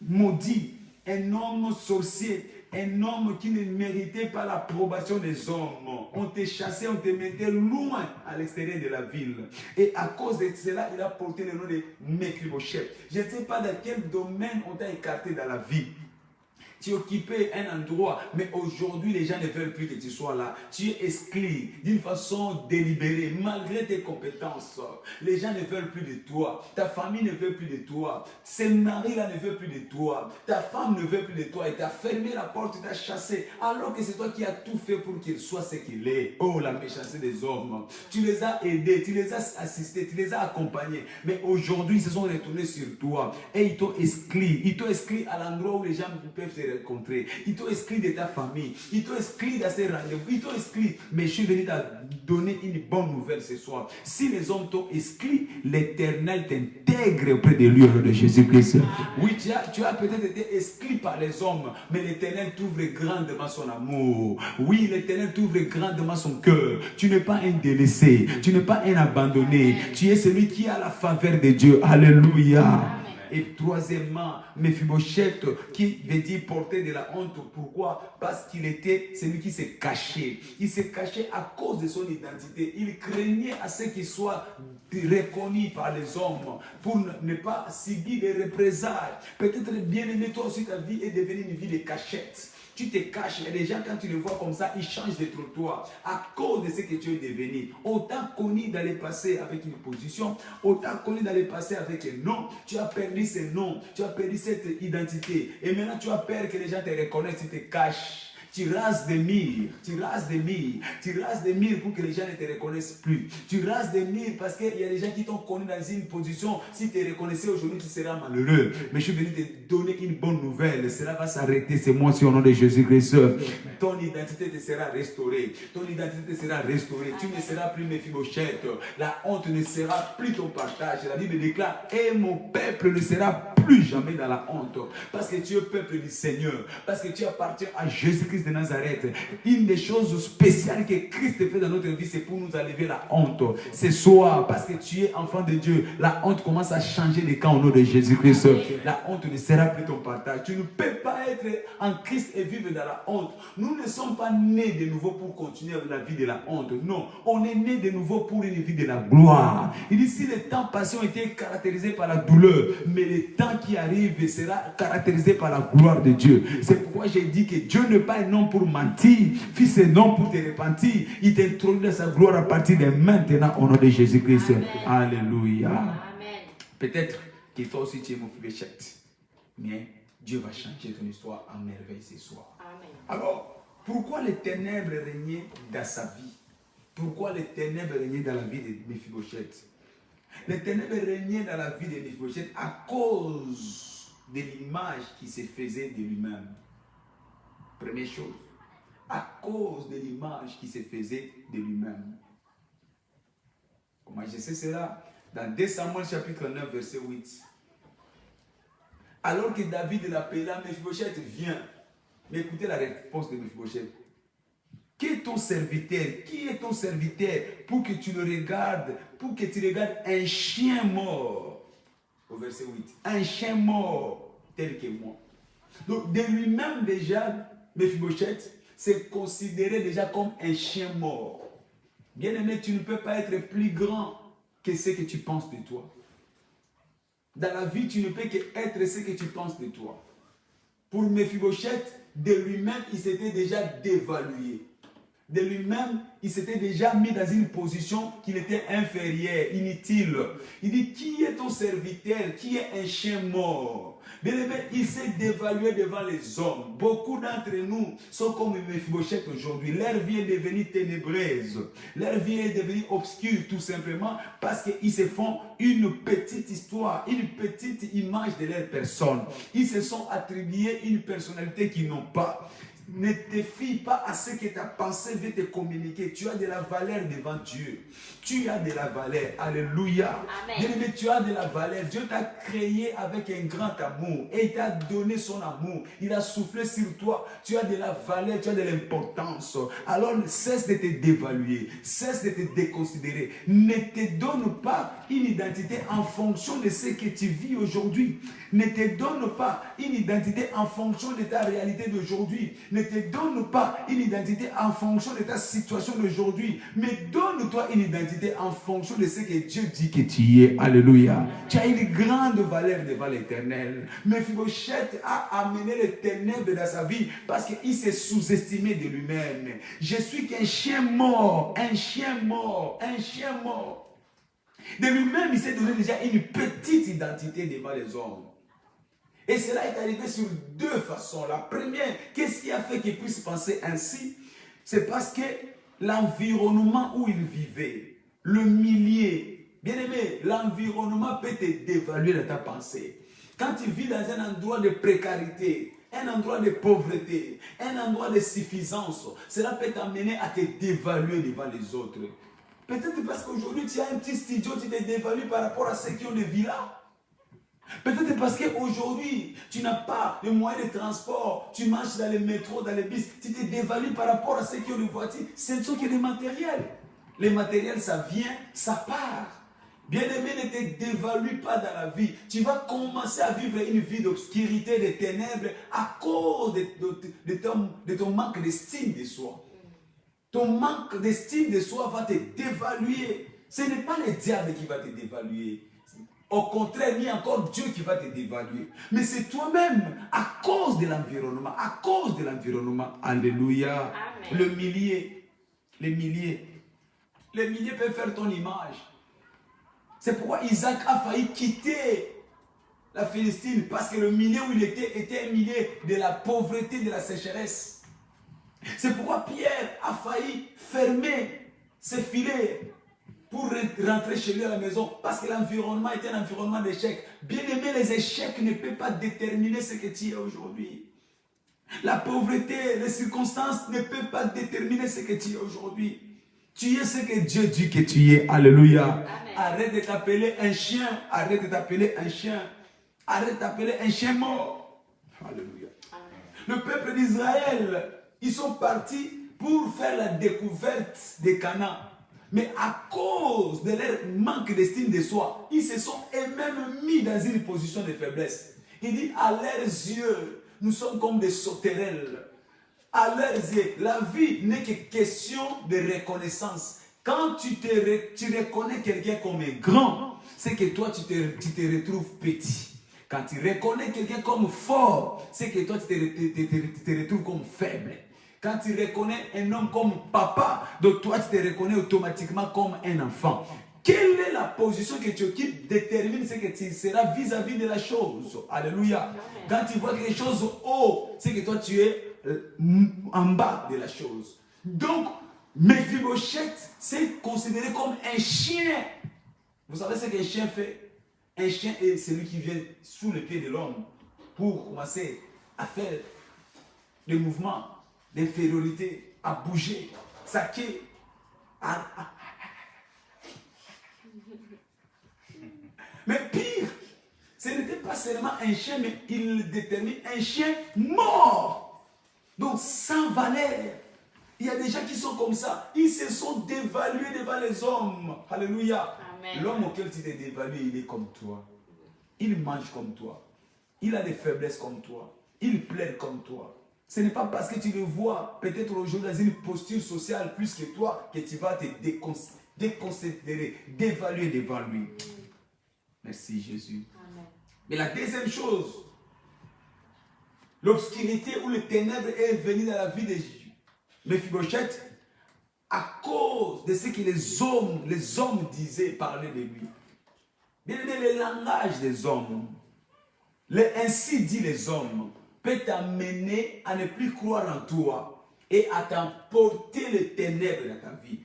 maudit, un homme sorcier, un homme qui ne méritait pas l'approbation des hommes. On te chassait, on te mettait loin à l'extérieur de la ville. Et à cause de cela, il a porté le nom de Mephibosheth. Je ne sais pas dans quel domaine on t'a écarté dans la vie. Tu occupais un endroit, mais aujourd'hui, les gens ne veulent plus que tu sois là. Tu es exclu d'une façon délibérée, malgré tes compétences. Les gens ne veulent plus de toi. Ta famille ne veut plus de toi. Ce mari-là ne veut plus de toi. Ta femme ne veut plus de toi. Et tu as fermé la porte, tu t'as chassé. Alors que c'est toi qui as tout fait pour qu'il soit ce qu'il est. Oh, la méchanceté des hommes. Tu les as aidés, tu les as assistés, tu les as accompagnés. Mais aujourd'hui, ils se sont retournés sur toi. Et ils t'ont exclu. Ils t'ont exclu à l'endroit où les gens peuvent te rencontrer. Ils t'ont exclu de ta famille. Ils t'ont exclu de ces rendez-vous. Ils t'ont exclu. Mais je suis venu te donner une bonne nouvelle ce soir. Si les hommes t'ont exclu, l'Éternel t'intègre auprès de lui au nom de Jésus-Christ. Oui, tu as peut-être été exclu par les hommes, mais l'Éternel t'ouvre grandement son amour. Oui, l'Éternel t'ouvre grandement son cœur. Tu n'es pas un délaissé. Tu n'es pas un abandonné. Tu es celui qui a la faveur de Dieu. Alléluia. Et troisièmement, Mephibosheth, qui veut dire porter de la honte. Pourquoi? Parce qu'il était celui qui s'est caché. Il s'est caché à cause de son identité. Il craignait à ce qu'il soit reconnu par les hommes pour ne pas subir des représailles. Peut-être, bien aimé, toi aussi, ta vie est devenue une vie de cachette. Tu te caches, et les gens, quand tu les vois comme ça, ils changent de trottoir à cause de ce que tu es devenu. On t'a connu dans le passé avec une position, on t'a connu dans le passé avec un nom. Tu as perdu ce nom, tu as perdu cette identité. Et maintenant, tu as peur que les gens te reconnaissent, tu te caches. Tu rases des murs, tu rases des murs pour que les gens ne te reconnaissent plus. Tu rases des murs parce qu'il y a des gens qui t'ont connu dans une position. Si tu es reconnaissé aujourd'hui, tu seras malheureux. Mais je suis venu te donner une bonne nouvelle. Cela va s'arrêter ce mois-ci au nom de Jésus-Christ. Ton identité te sera restaurée. Ton identité te sera restaurée. Tu ne seras plus Mephibosheth. La honte ne sera plus ton partage. La Bible déclare, et mon peuple ne sera plus jamais dans la honte. Parce que tu es peuple du Seigneur. Parce que tu appartiens à Jésus-Christ de Nazareth. Une des choses spéciales que Christ fait dans notre vie, c'est pour nous enlever la honte. Ce soir, parce que tu es enfant de Dieu, la honte commence à changer les camps au nom de Jésus-Christ. La honte ne sera plus ton partage. Tu ne peux pas être en Christ et vivre dans la honte. Nous ne sommes pas nés de nouveau pour continuer la vie de la honte. Non, on est nés de nouveau pour une vie de la gloire. Il dit, si les temps passés ont été caractérisés par la douleur, mais les temps qui arrivent sera caractérisé par la gloire de Dieu. C'est pourquoi j'ai dit que Dieu n'est pas un homme pour mentir, fils et non pour te repentir. Il t'introduit sa gloire à partir de maintenant au nom de Jésus-Christ. Alléluia. Peut-être que toi aussi tu es Mephibosheth. Mais Dieu va changer ton histoire en merveille ce soir. Amen. Alors, pourquoi les ténèbres régnaient dans sa vie? Pourquoi les ténèbres régnaient dans la vie de Mephibosheth? Les ténèbres régnaient dans la vie de Mephibosheth à cause de l'image qui se faisait de lui-même. Première chose, à cause de l'image qui se faisait de lui-même. Comment je sais cela? Dans 2 Samuel chapitre 9 verset 8. Alors que David l'appela, Mephibosheth vient. Mais écoutez la réponse de Mephibosheth. Qui est ton serviteur? Qui est ton serviteur pour que tu le regardes, pour que tu regardes un chien mort? Au verset 8. Un chien mort tel que moi. Donc de lui-même déjà, Mephibosheth s'est considéré déjà comme un chien mort. Bien-aimé, tu ne peux pas être plus grand que ce que tu penses de toi. Dans la vie, tu ne peux qu'être ce que tu penses de toi. Pour Mephibosheth, de lui-même, il s'était déjà dévalué. De lui-même, il s'était déjà mis dans une position qu'il était inférieur, inutile. Il dit, qui est ton serviteur? Qui est un chien mort? Bien aimé, il s'est dévalué devant les hommes. Beaucoup d'entre nous sont comme Mephibosheth aujourd'hui. Leur vie est devenue ténébreuse. Leur vie est devenue obscure tout simplement parce qu'ils se font une petite histoire, une petite image de leur personne. Ils se sont attribués une personnalité qu'ils n'ont pas. Ne te fie pas à ce que ta pensée veut te communiquer. Tu as de la valeur devant Dieu. Tu as de la valeur. Alléluia. Bien-aimé, tu as de la valeur. Dieu t'a créé avec un grand amour et il t'a donné son amour. Il a soufflé sur toi. Tu as de la valeur, tu as de l'importance. Alors cesse de te dévaluer, cesse de te déconsidérer. Ne te donne pas une identité en fonction de ce que tu vis aujourd'hui. Ne te donne pas une identité en fonction de ta réalité d'aujourd'hui. Ne te donne pas une identité en fonction de ta situation d'aujourd'hui. Mais donne-toi une identité en fonction de ce que Dieu dit que tu es. Alléluia. Tu as une grande valeur devant l'Éternel. Mephibosheth a amené les ténèbres dans sa vie parce qu'il s'est sous-estimé de lui-même. Je suis qu'un chien mort, un chien mort, un chien mort. De lui-même, il s'est donné déjà une petite identité devant les hommes. Et cela est arrivé sur deux façons. La première, qu'est-ce qui a fait qu'il puisse penser ainsi? C'est parce que l'environnement où il vivait, le milieu, bien aimé, l'environnement peut te dévaluer dans ta pensée. Quand tu vis dans un endroit de précarité, un endroit de pauvreté, un endroit de suffisance, cela peut t'amener à te dévaluer devant les autres. Peut-être parce qu'aujourd'hui tu as un petit studio, tu te dévalues par rapport à ceux qui ont des villas. Peut-être parce qu'aujourd'hui, tu n'as pas de moyens de transport, tu marches dans les métros, dans les bus, tu te dévalues par rapport à ceux qui ont des voitures. Ce ne sont que des matériels. Les matériels, ça vient, ça part. Bien-aimé, ne te dévalue pas dans la vie. Tu vas commencer à vivre une vie d'obscurité, de ténèbres à cause de ton manque d'estime de soi. Ton manque d'estime de soi va te dévaluer. Ce n'est pas le diable qui va te dévaluer. Au contraire, il y a encore Dieu qui va te dévaluer. Mais c'est toi-même, à cause de l'environnement, à cause de l'environnement. Alléluia. Amen. Le millier peut faire ton image. C'est pourquoi Isaac a failli quitter la Philistine, parce que le milieu où il était un milieu de la pauvreté, de la sécheresse. C'est pourquoi Pierre a failli fermer ses filets pour rentrer chez lui à la maison, parce que l'environnement était un environnement d'échec. Bien aimé, les échecs ne peuvent pas déterminer ce que tu es aujourd'hui. La pauvreté, les circonstances ne peuvent pas déterminer ce que tu es aujourd'hui. Tu es ce que Dieu dit que tu es. Alléluia. Amen. Arrête de t'appeler un chien. Arrête de t'appeler un chien. Arrête de t'appeler un chien mort. Alléluia. Amen. Le peuple d'Israël, ils sont partis pour faire la découverte de Canaan. Mais à cause de leur manque d'estime de soi, ils se sont eux-mêmes mis dans une position de faiblesse. Il dit, à leurs yeux, nous sommes comme des sauterelles. À leurs yeux, la vie n'est que question de reconnaissance. Quand tu reconnais quelqu'un comme un grand, c'est que toi, tu te retrouves petit. Quand tu reconnais quelqu'un comme fort, c'est que toi, tu te retrouves comme faible. Quand tu reconnais un homme comme papa, donc toi tu te reconnais automatiquement comme un enfant. quelle est la position que tu occupes détermine ce que tu seras vis-à-vis de la chose. Alléluia. Quand tu vois quelque chose haut, c'est que toi tu es en bas de la chose. Donc, Mephibosheth, c'est considéré comme un chien. Vous savez ce qu'un chien fait? Un chien est celui qui vient sous le pied de l'homme pour commencer à faire des mouvements d'infériorité, à bouger, saquer, Mais pire, ce n'était pas seulement un chien, mais il détermine un chien mort. Donc sans valeur. Il y a des gens qui sont comme ça. Ils se sont dévalués devant les hommes. Alléluia. L'homme auquel tu t'es dévalué, il est comme toi. Il mange comme toi. Il a des faiblesses comme toi. Il plaide comme toi. Ce n'est pas parce que tu le vois peut-être aujourd'hui dans une posture sociale plus que toi que tu vas te déconsidérer, dévaluer devant lui. Merci Jésus. Amen. Mais la deuxième chose, l'obscurité ou le ténèbre est venu dans la vie de Mephibosheth à cause de ce que les hommes disaient, parlaient de lui. Bien aimé, le langage des hommes, ainsi dit les hommes, peut t'amener à ne plus croire en toi et à t'emporter les ténèbres dans ta vie.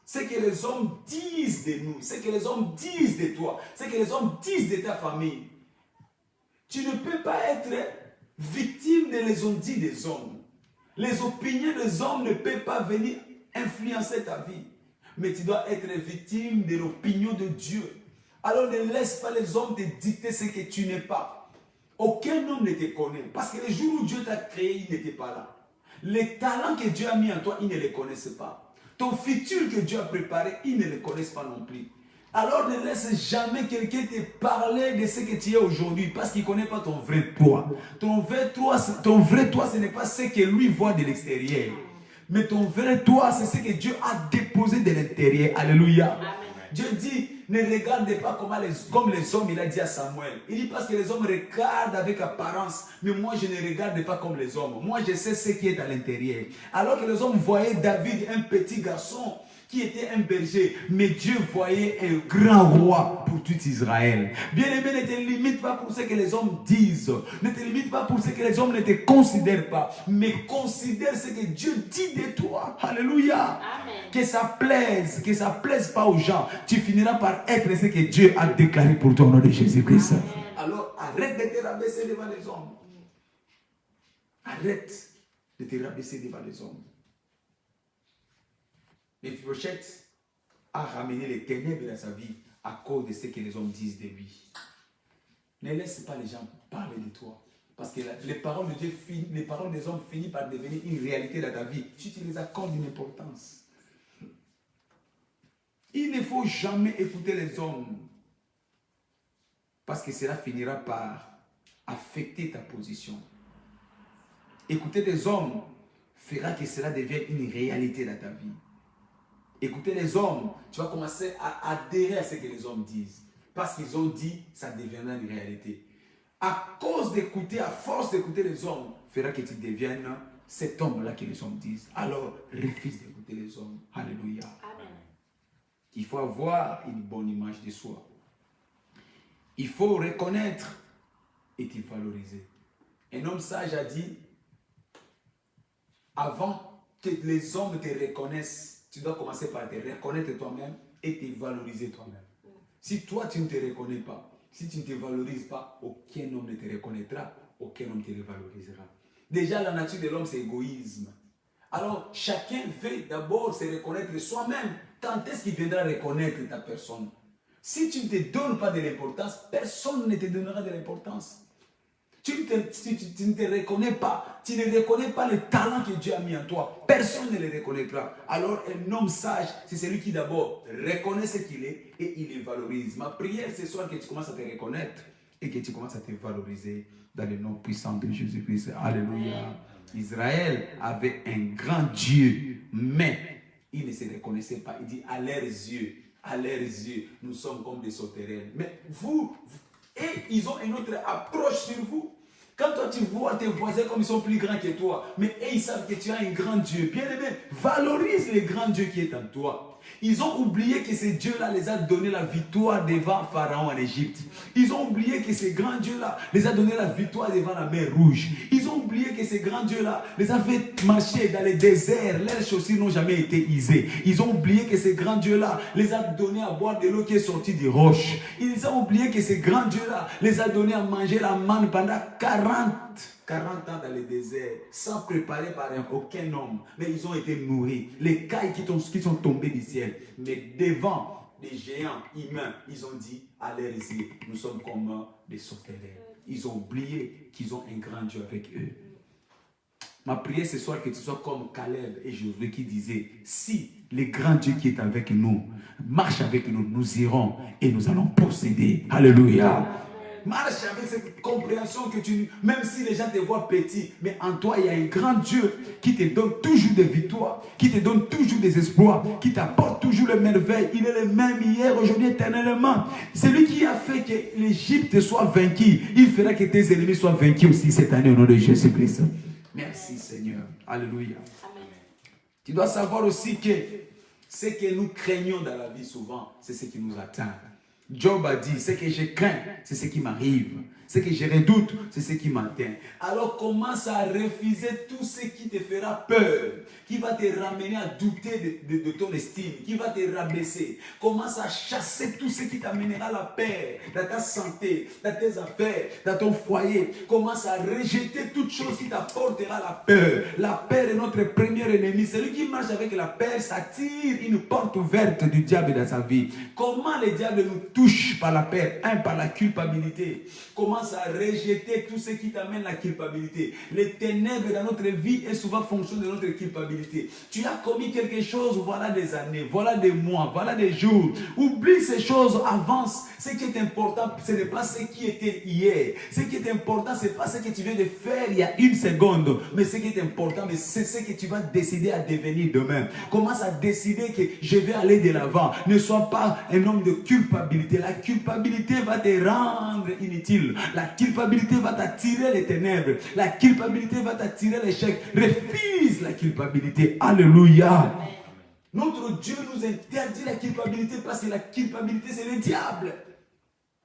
Ce que les hommes disent de nous, ce que les hommes disent de toi, ce que les hommes disent de ta famille. Tu ne peux pas être victime de les ondits des hommes. Les opinions des hommes ne peuvent pas venir influencer ta vie. Mais tu dois être victime de l'opinion de Dieu. Alors ne laisse pas les hommes te dicter ce que tu n'es pas. Aucun homme ne te connaît. Parce que le jour où Dieu t'a créé, il n'était pas là. Les talents que Dieu a mis en toi, il ne les connaissait pas. Ton futur que Dieu a préparé, ils ne le connaissent pas non plus. Alors ne laisse jamais quelqu'un te parler de ce que tu es aujourd'hui parce qu'il ne connaît pas ton vrai toi. Ton vrai toi, ce n'est pas ce que lui voit de l'extérieur. Mais ton vrai toi, c'est ce que Dieu a déposé de l'intérieur. Alléluia. Amen. Dieu dit, ne regarde pas comme les hommes, il a dit à Samuel. Il dit parce que les hommes regardent avec apparence, mais moi je ne regarde pas comme les hommes. Moi je sais ce qui est à l'intérieur. Alors que les hommes voyaient David, un petit garçon qui était un berger, mais Dieu voyait un grand roi pour tout Israël. Bien-aimé, ne te limite pas pour ce que les hommes disent. Ne te limite pas pour ce que les hommes ne te considèrent pas. Mais considère ce que Dieu dit de toi. Alléluia. Amen. Que ça plaise pas aux gens. Tu finiras par être ce que Dieu a déclaré pour toi au nom de Jésus-Christ. Alors arrête de te rabaisser devant les hommes. Arrête de te rabaisser devant les hommes. Mephibosheth a ramené les ténèbres dans sa vie à cause de ce que les hommes disent de lui. Ne laisse pas les gens parler de toi. Parce que les paroles de Dieu, les paroles des hommes finissent par devenir une réalité dans ta vie. Si tu les accordes une importance. Il ne faut jamais écouter les hommes. Parce que cela finira par affecter ta position. Écouter les hommes fera que cela devienne une réalité dans ta vie. Écouter les hommes, tu vas commencer à adhérer à ce que les hommes disent. Parce qu'ils ont dit, ça deviendra une réalité. À cause d'écouter, à force d'écouter les hommes, fera que tu deviennes cet homme-là que les hommes disent. Alors, refuse d'écouter les hommes. Alléluia. Amen. Il faut avoir une bonne image de soi. Il faut reconnaître et te valoriser. Un homme sage a dit, avant que les hommes te reconnaissent, tu dois commencer par te reconnaître toi-même et te valoriser toi-même. Si toi, tu ne te reconnais pas, si tu ne te valorises pas, aucun homme ne te reconnaîtra, aucun homme ne te valorisera. Déjà, la nature de l'homme, c'est l'égoïsme. Alors, chacun veut d'abord se reconnaître soi-même. Quand est-ce qu'il viendra reconnaître ta personne? Si tu ne te donnes pas de l'importance, personne ne te donnera de l'importance. Tu ne te reconnais pas, tu ne reconnais pas le talent que Dieu a mis en toi. Personne ne le reconnaîtra. Alors un homme sage, c'est celui qui d'abord reconnaît ce qu'il est et il le valorise. Ma prière ce soir que tu commences à te reconnaître et que tu commences à te valoriser dans le nom puissant de Jésus-Christ. Alléluia. Israël avait un grand Dieu, mais il ne se reconnaissait pas. Il dit à leurs yeux, nous sommes comme des sauterelles. Mais et ils ont une autre approche sur vous. Quand toi tu vois tes voisins comme ils sont plus grands que toi, mais ils savent que tu as un grand Dieu. Bien aimé, valorise le grand Dieu qui est en toi. Ils ont oublié que ces dieux-là les a donné la victoire devant Pharaon en Égypte. Ils ont oublié que ces grands dieux-là les a donné la victoire devant la mer Rouge. Ils ont oublié que ces grands dieux-là les a fait marcher dans les déserts. Leurs chaussures n'ont jamais été usées. Ils ont oublié que ces grands dieux-là les a donné à boire de l'eau qui est sortie des roches. Ils ont oublié que ces grands dieux-là les a donné à manger la manne pendant 40 ans dans le désert, sans préparer par aucun homme. Mais ils ont été nourris. Les cailles qui sont tombées du ciel. Mais devant des géants humains, ils ont dit, allez-y, nous sommes comme des sauterelles. Ils ont oublié qu'ils ont un grand Dieu avec eux. Ma prière ce soir, que tu sois comme Caleb et Josué qui disaient, si le grand Dieu qui est avec nous marche avec nous, nous irons et nous allons posséder. Alléluia. Marche avec cette compréhension que même si les gens te voient petit, mais en toi il y a un grand Dieu qui te donne toujours des victoires, qui te donne toujours des espoirs, qui t'apporte toujours les merveilles. Il est le même hier, aujourd'hui, éternellement. C'est lui qui a fait que l'Égypte soit vaincue. Il fera que tes ennemis soient vaincus aussi cette année au nom de Jésus-Christ. Merci Seigneur. Alléluia. Amen. Tu dois savoir aussi que ce que nous craignons dans la vie souvent, c'est ce qui nous atteint. Job a dit, ce que je crains, c'est ce qui m'arrive. Ce que je redoute, c'est ce qui m'atteint. Alors commence à refuser tout ce qui te fera peur, qui va te ramener à douter de ton estime, qui va te rabaisser. Commence à chasser tout ce qui t'amènera la paix dans ta santé, dans tes affaires, dans ton foyer. Commence à rejeter toute chose qui t'apportera la peur. La peur est notre premier ennemi. Celui qui marche avec la peur s'attire une porte ouverte du diable dans sa vie. Comment le diable nous touche par la peur? Par la culpabilité. Commence à rejeter tout ce qui t'amène la culpabilité. Les ténèbres dans notre vie est souvent fonction de notre culpabilité. Tu as commis quelque chose, voilà des années, voilà des mois, voilà des jours. Oublie ces choses, avance. Ce qui est important, ce n'est pas ce qui était hier. Ce qui est important, ce n'est pas ce que tu viens de faire il y a une seconde. Mais ce qui est important, c'est ce que tu vas décider à devenir demain. Commence à décider que je vais aller de l'avant. Ne sois pas un homme de culpabilité. La culpabilité va te rendre inutile. La culpabilité va t'attirer les ténèbres. La culpabilité va t'attirer l'échec. Refuse la culpabilité. Alléluia. Notre Dieu nous interdit la culpabilité parce que la culpabilité, c'est le diable.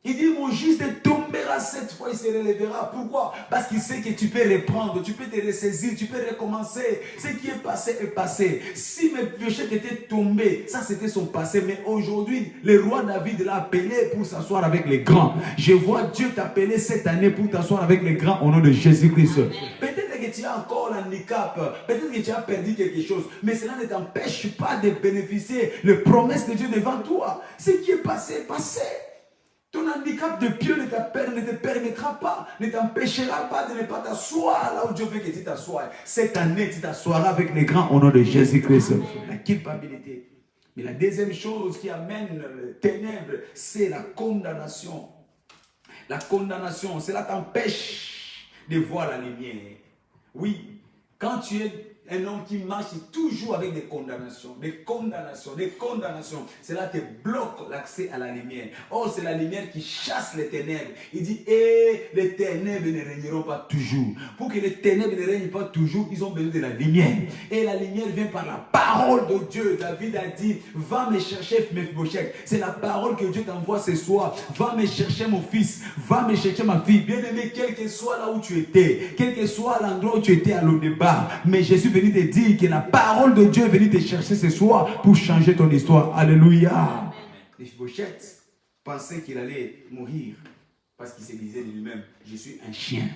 Il dit, mon juste tombera 7 fois, il se relèvera. Pourquoi? Parce qu'il sait que tu peux reprendre, tu peux te ressaisir, tu peux recommencer. Ce qui est passé est passé. Si mes péchés étaient tombés, ça c'était son passé. Mais aujourd'hui, le roi David l'a appelé pour s'asseoir avec les grands. Je vois Dieu t'appeler cette année pour t'asseoir avec les grands au nom de Jésus-Christ. Peut-être que tu as encore l'handicap, peut-être que tu as perdu quelque chose, mais cela ne t'empêche pas de bénéficier les promesses de Dieu devant toi. Ce qui est passé est passé. Ton handicap de pied ne te permettra pas, ne t'empêchera pas de ne pas t'asseoir là où Dieu veut que tu t'assoies. Cette année, tu t'assoiras avec les grands au nom de Jésus-Christ. La culpabilité. Mais la deuxième chose qui amène les ténèbres, c'est la condamnation. La condamnation, cela t'empêche de voir la lumière. Oui, quand tu es un homme qui marche toujours avec des condamnations, cela te bloque l'accès à la lumière. Or, c'est la lumière qui chasse les ténèbres. Il dit, les ténèbres ne régneront pas toujours. Pour que les ténèbres ne règnent pas toujours, ils ont besoin de la lumière. Et la lumière vient par la parole de Dieu. David a dit, va me chercher Mephibosheth. C'est la parole que Dieu t'envoie ce soir. Va me chercher mon fils, va me chercher ma fille. Bien-aimé, quel que soit là où tu étais, quel que soit l'endroit où tu étais à l'au départ, mais je suis venu te dire que la parole de Dieu est venue te chercher ce soir pour changer ton histoire. Alléluia. Mephibosheth pensait qu'il allait mourir parce qu'il se disait de lui-même, je suis un chien.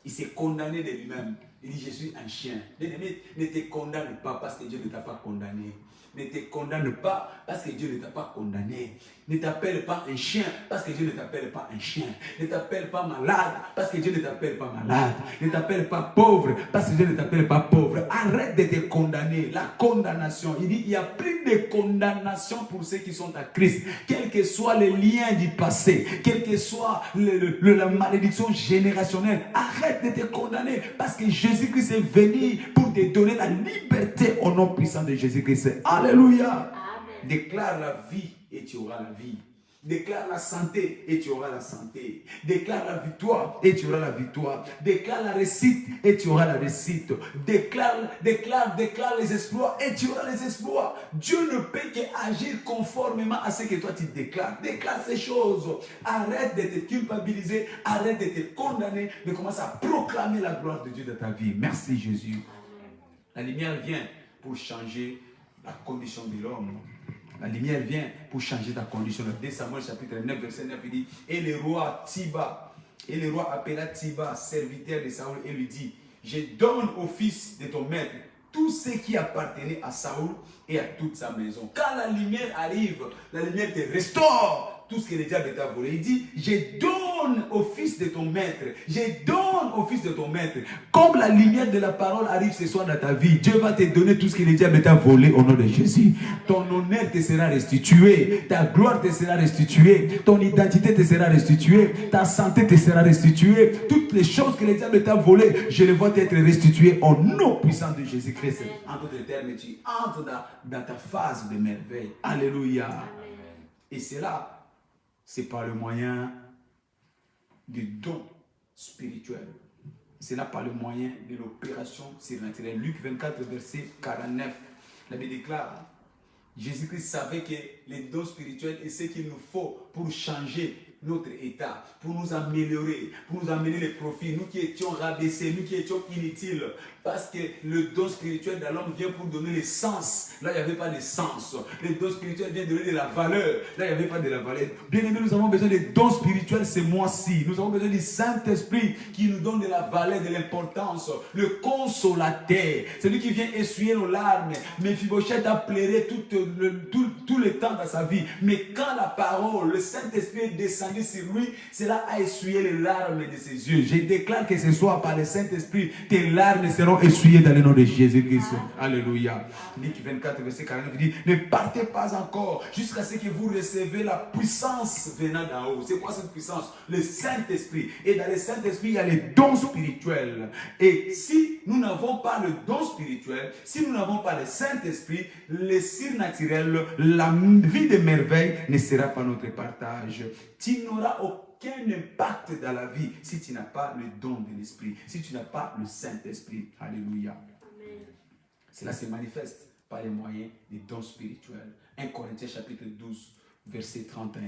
Il s'est condamné de lui-même. Il dit, je suis un chien. Bien-aimé, ne te condamne pas parce que Dieu ne t'a pas condamné. Ne te condamne pas parce que Dieu ne t'a pas condamné. Ne t'appelle pas un chien parce que Dieu ne t'appelle pas un chien. Ne t'appelle pas malade parce que Dieu ne t'appelle pas malade. Ne t'appelle pas pauvre parce que Dieu ne t'appelle pas pauvre. Arrête de te condamner. La condamnation. Il dit, il y a plus de condamnation pour ceux qui sont à Christ. Quels que soient les liens du passé, quelle que soit la malédiction générationnelle, arrête de te condamner parce que Jésus-Christ est venu pour te donner la liberté au nom puissant de Jésus-Christ. Alléluia. Amen. Déclare la vie et tu auras la vie. Déclare la santé et tu auras la santé. Déclare la victoire et tu auras la victoire. Déclare la réussite et tu auras la réussite. Déclare les exploits et tu auras les exploits. Dieu ne peut qu'agir conformément à ce que toi tu déclares. Déclare ces choses. Arrête de te culpabiliser, arrête de te condamner, mais commence à proclamer la gloire de Dieu dans ta vie. Merci Jésus. La lumière vient pour changer la condition de l'homme. La lumière vient pour changer ta condition. 2 Samuel chapitre 9, verset 9, il dit, et le roi appela Tiba, serviteur de Saoul, et lui dit, je donne au fils de ton maître tout ce qui appartenait à Saoul et à toute sa maison. Quand la lumière arrive, la lumière te restaure tout ce que le diable t'a volé. Il dit, je donne au fils de ton maître. Je donne au fils de ton maître. Comme la lumière de la parole arrive ce soir dans ta vie, Dieu va te donner tout ce que le diable t'a volé au nom de Jésus. Ton honneur te sera restitué. Ta gloire te sera restituée. Ton identité te sera restituée. Ta santé te sera restituée. Toutes les choses que le diable t'a volées, je les vois t'être restituées au nom puissant de Jésus-Christ. En d'autres termes, tu entres dans ta phase de merveille. Alléluia. Et c'est là. C'est par le moyen du don spirituel. C'est là par le moyen de l'opération surnaturelle. Luc 24, verset 49. La Bible déclare, Jésus-Christ savait que les dons spirituels est ce qu'il nous faut pour changer notre état, pour nous améliorer, pour nous amener les profits. Nous qui étions rabaissés, nous qui étions inutiles. Parce que le don spirituel de l'homme vient pour donner le sens. Là, il n'y avait pas de sens. Le don spirituel vient donner de la valeur. Là, il n'y avait pas de la valeur. Bien aimé, nous avons besoin des dons spirituels ce mois-ci. Nous avons besoin du Saint-Esprit qui nous donne de la valeur, de l'importance. Le consolateur. Celui qui vient essuyer nos larmes. Mephibosheth a pleuré tout le temps dans sa vie. Mais quand la parole, le Saint-Esprit est descendu sur lui, cela a essuyé les larmes de ses yeux. Je déclare que ce soit par le Saint-Esprit, tes larmes seront essuyées dans le nom de Jésus-Christ. Alléluia. Luc 24, verset 49 dit, ne partez pas encore jusqu'à ce que vous recevez la puissance venant d'en haut. C'est quoi cette puissance? Le Saint-Esprit. Et dans le Saint-Esprit, il y a les dons spirituels. Et si nous n'avons pas le don spirituel, si nous n'avons pas le Saint-Esprit, le surnaturel, la vie de merveille ne sera pas notre partage. Tu n'auras aucun impact dans la vie si tu n'as pas le don de l'Esprit, si tu n'as pas le Saint-Esprit. Alléluia. Amen. Cela se manifeste par les moyens des dons spirituels. 1 Corinthiens chapitre 12, verset 31.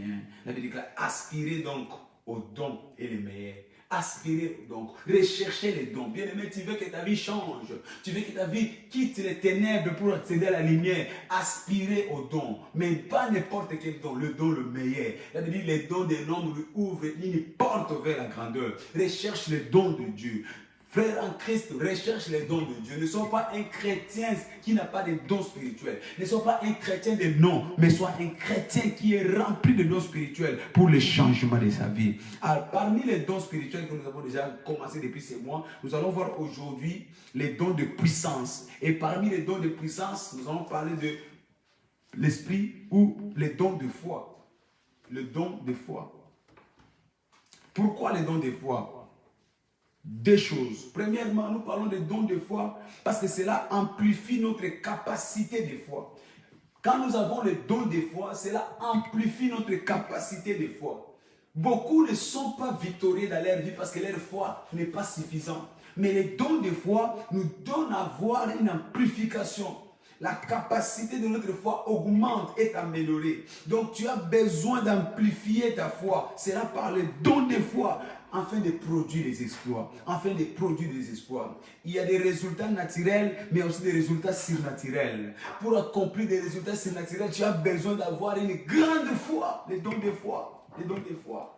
La Bible déclare, aspirez donc aux dons et les meilleurs. Aspirez donc, recherchez les dons. Bien aimé, tu veux que ta vie change. Tu veux que ta vie quitte les ténèbres pour accéder à la lumière. Aspirez aux dons. Mais pas n'importe quel don, le don le meilleur. La Bible dit, les dons de l'homme lui ouvrent une porte vers la grandeur. Recherche les dons de Dieu. Frère en Christ, recherche les dons de Dieu. Ne sois pas un chrétien qui n'a pas de dons spirituels. Ne sois pas un chrétien de nom, mais sois un chrétien qui est rempli de dons spirituels pour le changement de sa vie. Alors, parmi les dons spirituels que nous avons déjà commencé depuis ces mois, nous allons voir aujourd'hui les dons de puissance. Et parmi les dons de puissance, nous allons parler de l'esprit ou les dons de foi. Le don de foi. Pourquoi les dons de foi? Deux choses. Premièrement, nous parlons des dons de foi parce que cela amplifie notre capacité de foi. Quand nous avons les dons de foi, cela amplifie notre capacité de foi. Beaucoup ne sont pas victorieux dans leur vie parce que leur foi n'est pas suffisante. Mais les dons de foi nous donnent à voir une amplification. La capacité de notre foi augmente et est améliorée. Donc tu as besoin d'amplifier ta foi. C'est là par les dons de foi. Afin de produire des exploits. Afin de produire des exploits. Il y a des résultats naturels, mais aussi des résultats surnaturels. Pour accomplir des résultats surnaturels, tu as besoin d'avoir une grande foi. Les dons de foi. Les dons de foi.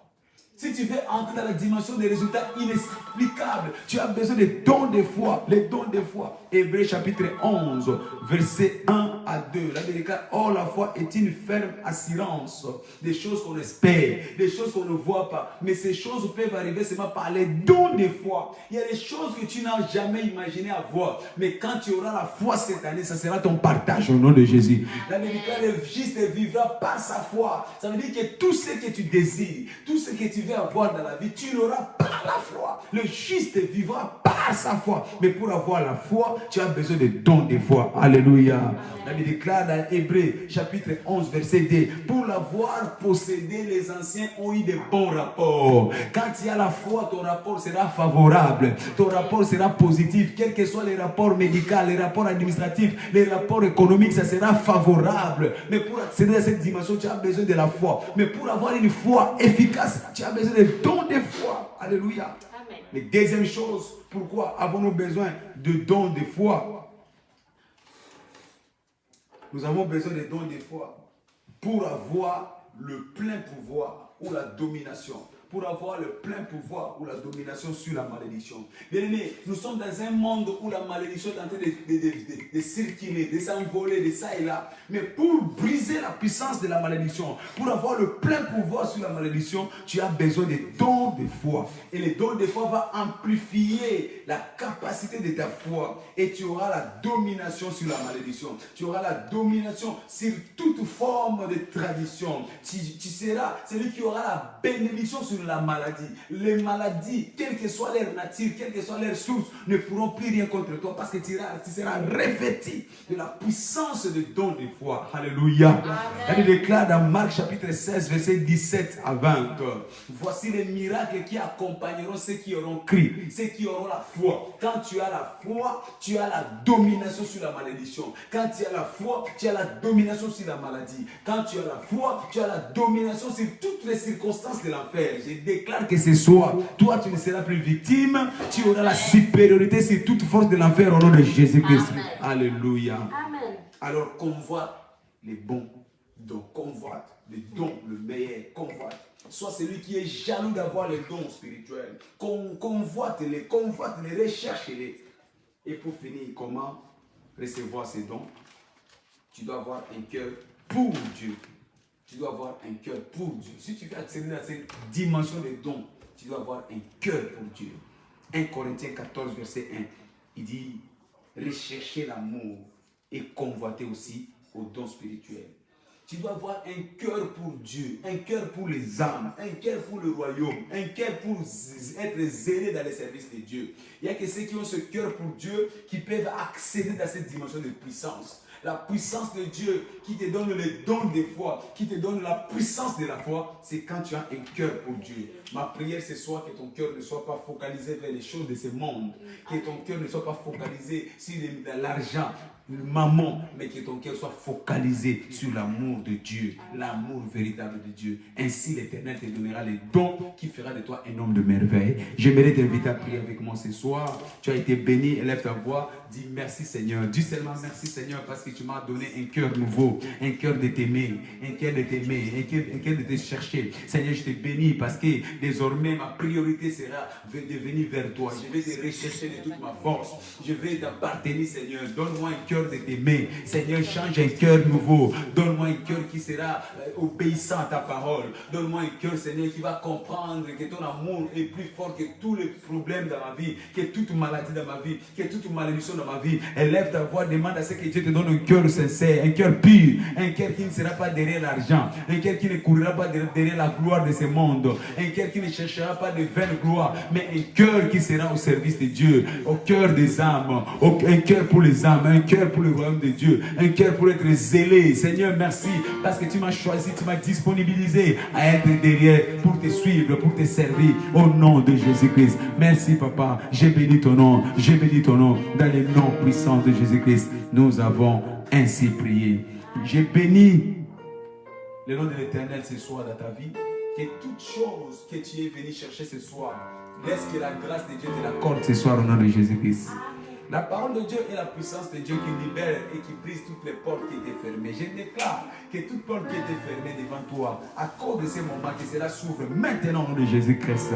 Si tu veux entrer dans la dimension des résultats inexplicables, tu as besoin des dons de foi. Les dons de foi. Hébreux chapitre 11, verset 1 à 2. La Bible déclare, or la foi est une ferme assurance des choses qu'on espère, des choses qu'on ne voit pas. Mais ces choses peuvent arriver seulement par les dons de foi. Il y a des choses que tu n'as jamais imaginé avoir. Mais quand tu auras la foi cette année, ça sera ton partage au nom de Jésus. La Bible déclare, le juste vivra par sa foi. Ça veut dire que tout ce que tu désires, tout ce que tu veux avoir dans la vie, tu n'auras pas la foi. Le juste vivra par sa foi. Mais pour avoir la foi, tu as besoin de dons de foi. Alléluia. La Bible déclare dans Hébreux, chapitre 11, verset 2. Pour l'avoir possédé, les anciens ont eu de bons rapports. Quand tu as la foi, ton rapport sera favorable. Ton rapport sera positif. Quels que soient les rapports médicaux, les rapports administratifs, les rapports économiques, ça sera favorable. Mais pour accéder à cette dimension, tu as besoin de la foi. Mais pour avoir une foi efficace, tu as besoin de dons de foi. Alléluia. Amen. Mais deuxième chose, pourquoi avons-nous besoin de dons de foi? Nous avons besoin de dons de foi pour avoir le plein pouvoir ou la domination. Pour avoir le plein pouvoir ou la domination sur la malédiction. Bien-aimés, nous sommes dans un monde où la malédiction est en train de circuler, de s'envoler de ça et là. Mais pour briser la puissance de la malédiction, pour avoir le plein pouvoir sur la malédiction, tu as besoin des dons de foi. Et les dons de foi vont amplifier la capacité de ta foi. Et tu auras la domination sur la malédiction. Tu auras la domination sur toute forme de tradition. Tu seras celui qui aura la bénédiction sur la maladie. Les maladies, quelle que soit leur nature, quelle que soit leur source, ne pourront plus rien contre toi parce que tu seras revêtu de la puissance de don de foi. Alléluia. Elle déclare dans Marc chapitre 16, verset 17 à 20. Voici les miracles qui accompagneront ceux qui auront cru, ceux qui auront la foi. Quand tu as la foi, tu as la domination sur la malédiction. Quand tu as la foi, tu as la domination sur la maladie. Quand tu as la foi, tu as la domination sur toutes les circonstances de l'enfer. Je déclare que ce soir, toi tu ne seras plus victime, tu auras la supériorité sur toute force de l'enfer au nom de Jésus-Christ. Alléluia. Amen. Alors convoite les bons dons, convoite les dons, le meilleur, convoite. Sois celui qui est jaloux d'avoir les dons spirituels. Convoite-les, recherche-les. Et pour finir, comment recevoir ces dons? Tu dois avoir un cœur pour Dieu. Tu dois avoir un cœur pour Dieu. Si tu veux accéder à cette dimension des dons, tu dois avoir un cœur pour Dieu. 1 Corinthiens 14, verset 1, il dit, recherchez l'amour et convoitez aussi aux dons spirituels. Tu dois avoir un cœur pour Dieu, un cœur pour les âmes, un cœur pour le royaume, un cœur pour être zélé dans les services de Dieu. Il n'y a que ceux qui ont ce cœur pour Dieu qui peuvent accéder à cette dimension de puissance. La puissance de Dieu qui te donne les dons de foi, qui te donne la puissance de la foi, c'est quand tu as un cœur pour Dieu. Ma prière ce soir, que ton cœur ne soit pas focalisé vers les choses de ce monde, que ton cœur ne soit pas focalisé sur l'argent, maman, mais que ton cœur soit focalisé sur l'amour de Dieu, l'amour véritable de Dieu. Ainsi l'Éternel te donnera les dons qui fera de toi un homme de merveille. J'aimerais t'inviter à prier avec moi ce soir. Tu as été béni, élève ta voix, dis merci Seigneur. Dis seulement merci Seigneur parce que tu m'as donné un cœur nouveau, un cœur de t'aimer, un cœur de t'aimer, un cœur de te chercher. Seigneur, je te bénis parce que désormais ma priorité sera de venir vers toi. Je vais te rechercher de toute ma force. Je vais t'appartenir Seigneur. Donne-moi un cœur de t'aimer. Seigneur, change un cœur nouveau. Donne-moi un cœur qui sera obéissant à ta parole. Donne-moi un cœur, Seigneur, qui va comprendre que ton amour est plus fort que tous les problèmes dans ma vie, que toute maladie dans ma vie, que toute malédiction dans ma vie. Élève ta voix, demande à ce que Dieu te donne un cœur sincère, un cœur pur, un cœur qui ne sera pas derrière l'argent, un cœur qui ne courra pas derrière la gloire de ce monde, un cœur qui ne cherchera pas de vaines gloires, mais un cœur qui sera au service de Dieu, au cœur des âmes, un cœur pour les âmes, un cœur pour le royaume de Dieu, un cœur pour être zélé. Seigneur, merci parce que tu m'as choisi, tu m'as disponibilisé à être derrière pour te suivre, pour te servir au nom de Jésus-Christ. Merci Papa, j'ai béni ton nom, dans le nom puissant de Jésus-Christ. Nous avons ainsi prié. J'ai béni le nom de l'Éternel ce soir dans ta vie, que toute chose que tu es venu chercher ce soir, laisse que la grâce de Dieu te l'accorde ce soir au nom de Jésus-Christ. La parole de Dieu est la puissance de Dieu qui libère et qui brise toutes les portes qui étaient fermées. Je déclare que toute porte qui était fermée devant toi, à cause de ces moments, que cela s'ouvre maintenant au nom de Jésus-Christ.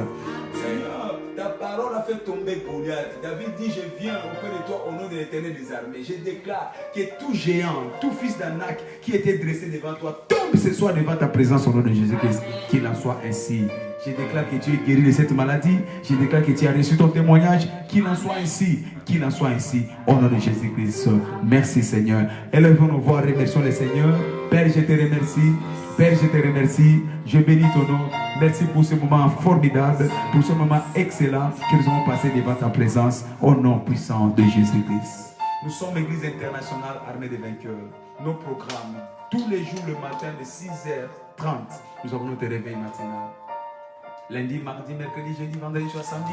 Seigneur, ta parole a fait tomber Goliath. David dit, je viens auprès de toi au nom de l'Éternel des armées. Je déclare que tout géant, tout fils d'Anak qui était dressé devant toi, tombe ce soir devant ta présence au nom de Jésus-Christ. Qu'il en soit ainsi. Je déclare que tu es guéri de cette maladie. Je déclare que tu as reçu ton témoignage. Qu'il en soit ainsi. Qu'il en soit ainsi. Au nom de Jésus-Christ. Merci Seigneur. Élevons nos voix, remercions le Seigneur. Père, je te remercie. Père, je te remercie. Je bénis ton nom. Merci pour ce moment formidable, pour ce moment excellent que nous avons passé devant ta présence. Au nom puissant de Jésus-Christ. Nous sommes l'Église internationale armée des vainqueurs. Nos programmes, tous les jours le matin de 6h30, nous avons notre réveil matinal. Lundi, mardi, mercredi, jeudi, vendredi, soir, samedi.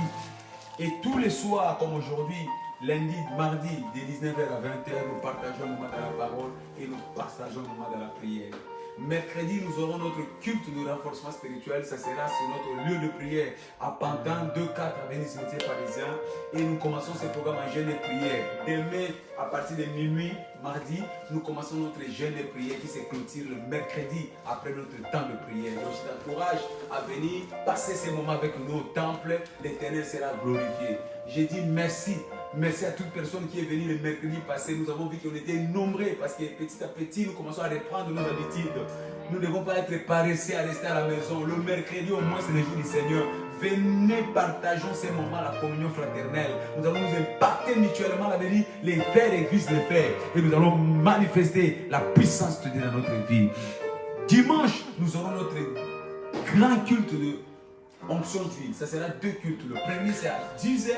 Et tous les soirs, comme aujourd'hui, lundi, mardi, de 19h à 20h, nous partageons un moment de la parole et nous partageons un moment de la prière. Mercredi, nous aurons notre culte de renforcement spirituel. Ça sera sur notre lieu de prière à Pantin, 2-4 avenue du cimetière parisien. Et nous commençons ce programme en jeûne et prière. Demain, à partir de minuit, mardi, nous commençons notre jeûne et prière qui se clôture le mercredi après notre temps de prière. Donc, je t'encourage à venir passer ces moments avec nous au temple. L'Éternel sera glorifié. J'ai dit merci. Merci à toute personne qui est venue le mercredi passé. Nous avons vu qu'on était nombreux parce que petit à petit, nous commençons à reprendre nos habitudes. Nous ne devons pas être paresseux à rester à la maison. Le mercredi, au moins, c'est le jour du Seigneur. Venez, partageons ces moments, la communion fraternelle. Nous allons nous impacter mutuellement, la vie, les frères et Christ les frères. Et nous allons manifester la puissance de Dieu dans notre vie. Dimanche, nous aurons notre grand culte de onction d'huile. Ça sera 2 cultes. Le premier, c'est à 10h.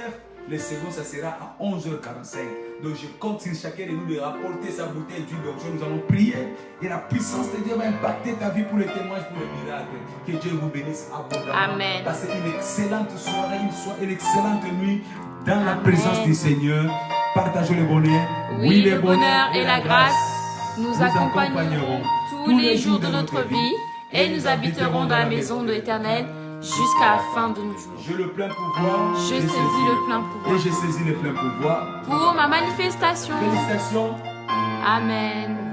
Le second, ça sera à 11h45. Donc, je compte sur chacun de nous de rapporter sa bouteille d'huile d'onction. Nous allons prier. Et la puissance de Dieu va impacter ta vie pour le témoignage, pour le miracle. Que Dieu vous bénisse abondamment. Amen. Passez une excellente soirée, une excellente nuit dans la présence du Seigneur. Partagez le bonheur. Oui, le bonheur et la grâce nous accompagneront tous les jours de notre vie et nous habiterons dans la maison de l'Éternel jusqu'à la fin de nos jours. J'ai le plein pouvoir. Je saisis le plein pouvoir. Et je saisis le plein pouvoir. Pour ma manifestation. Félicitations. Amen.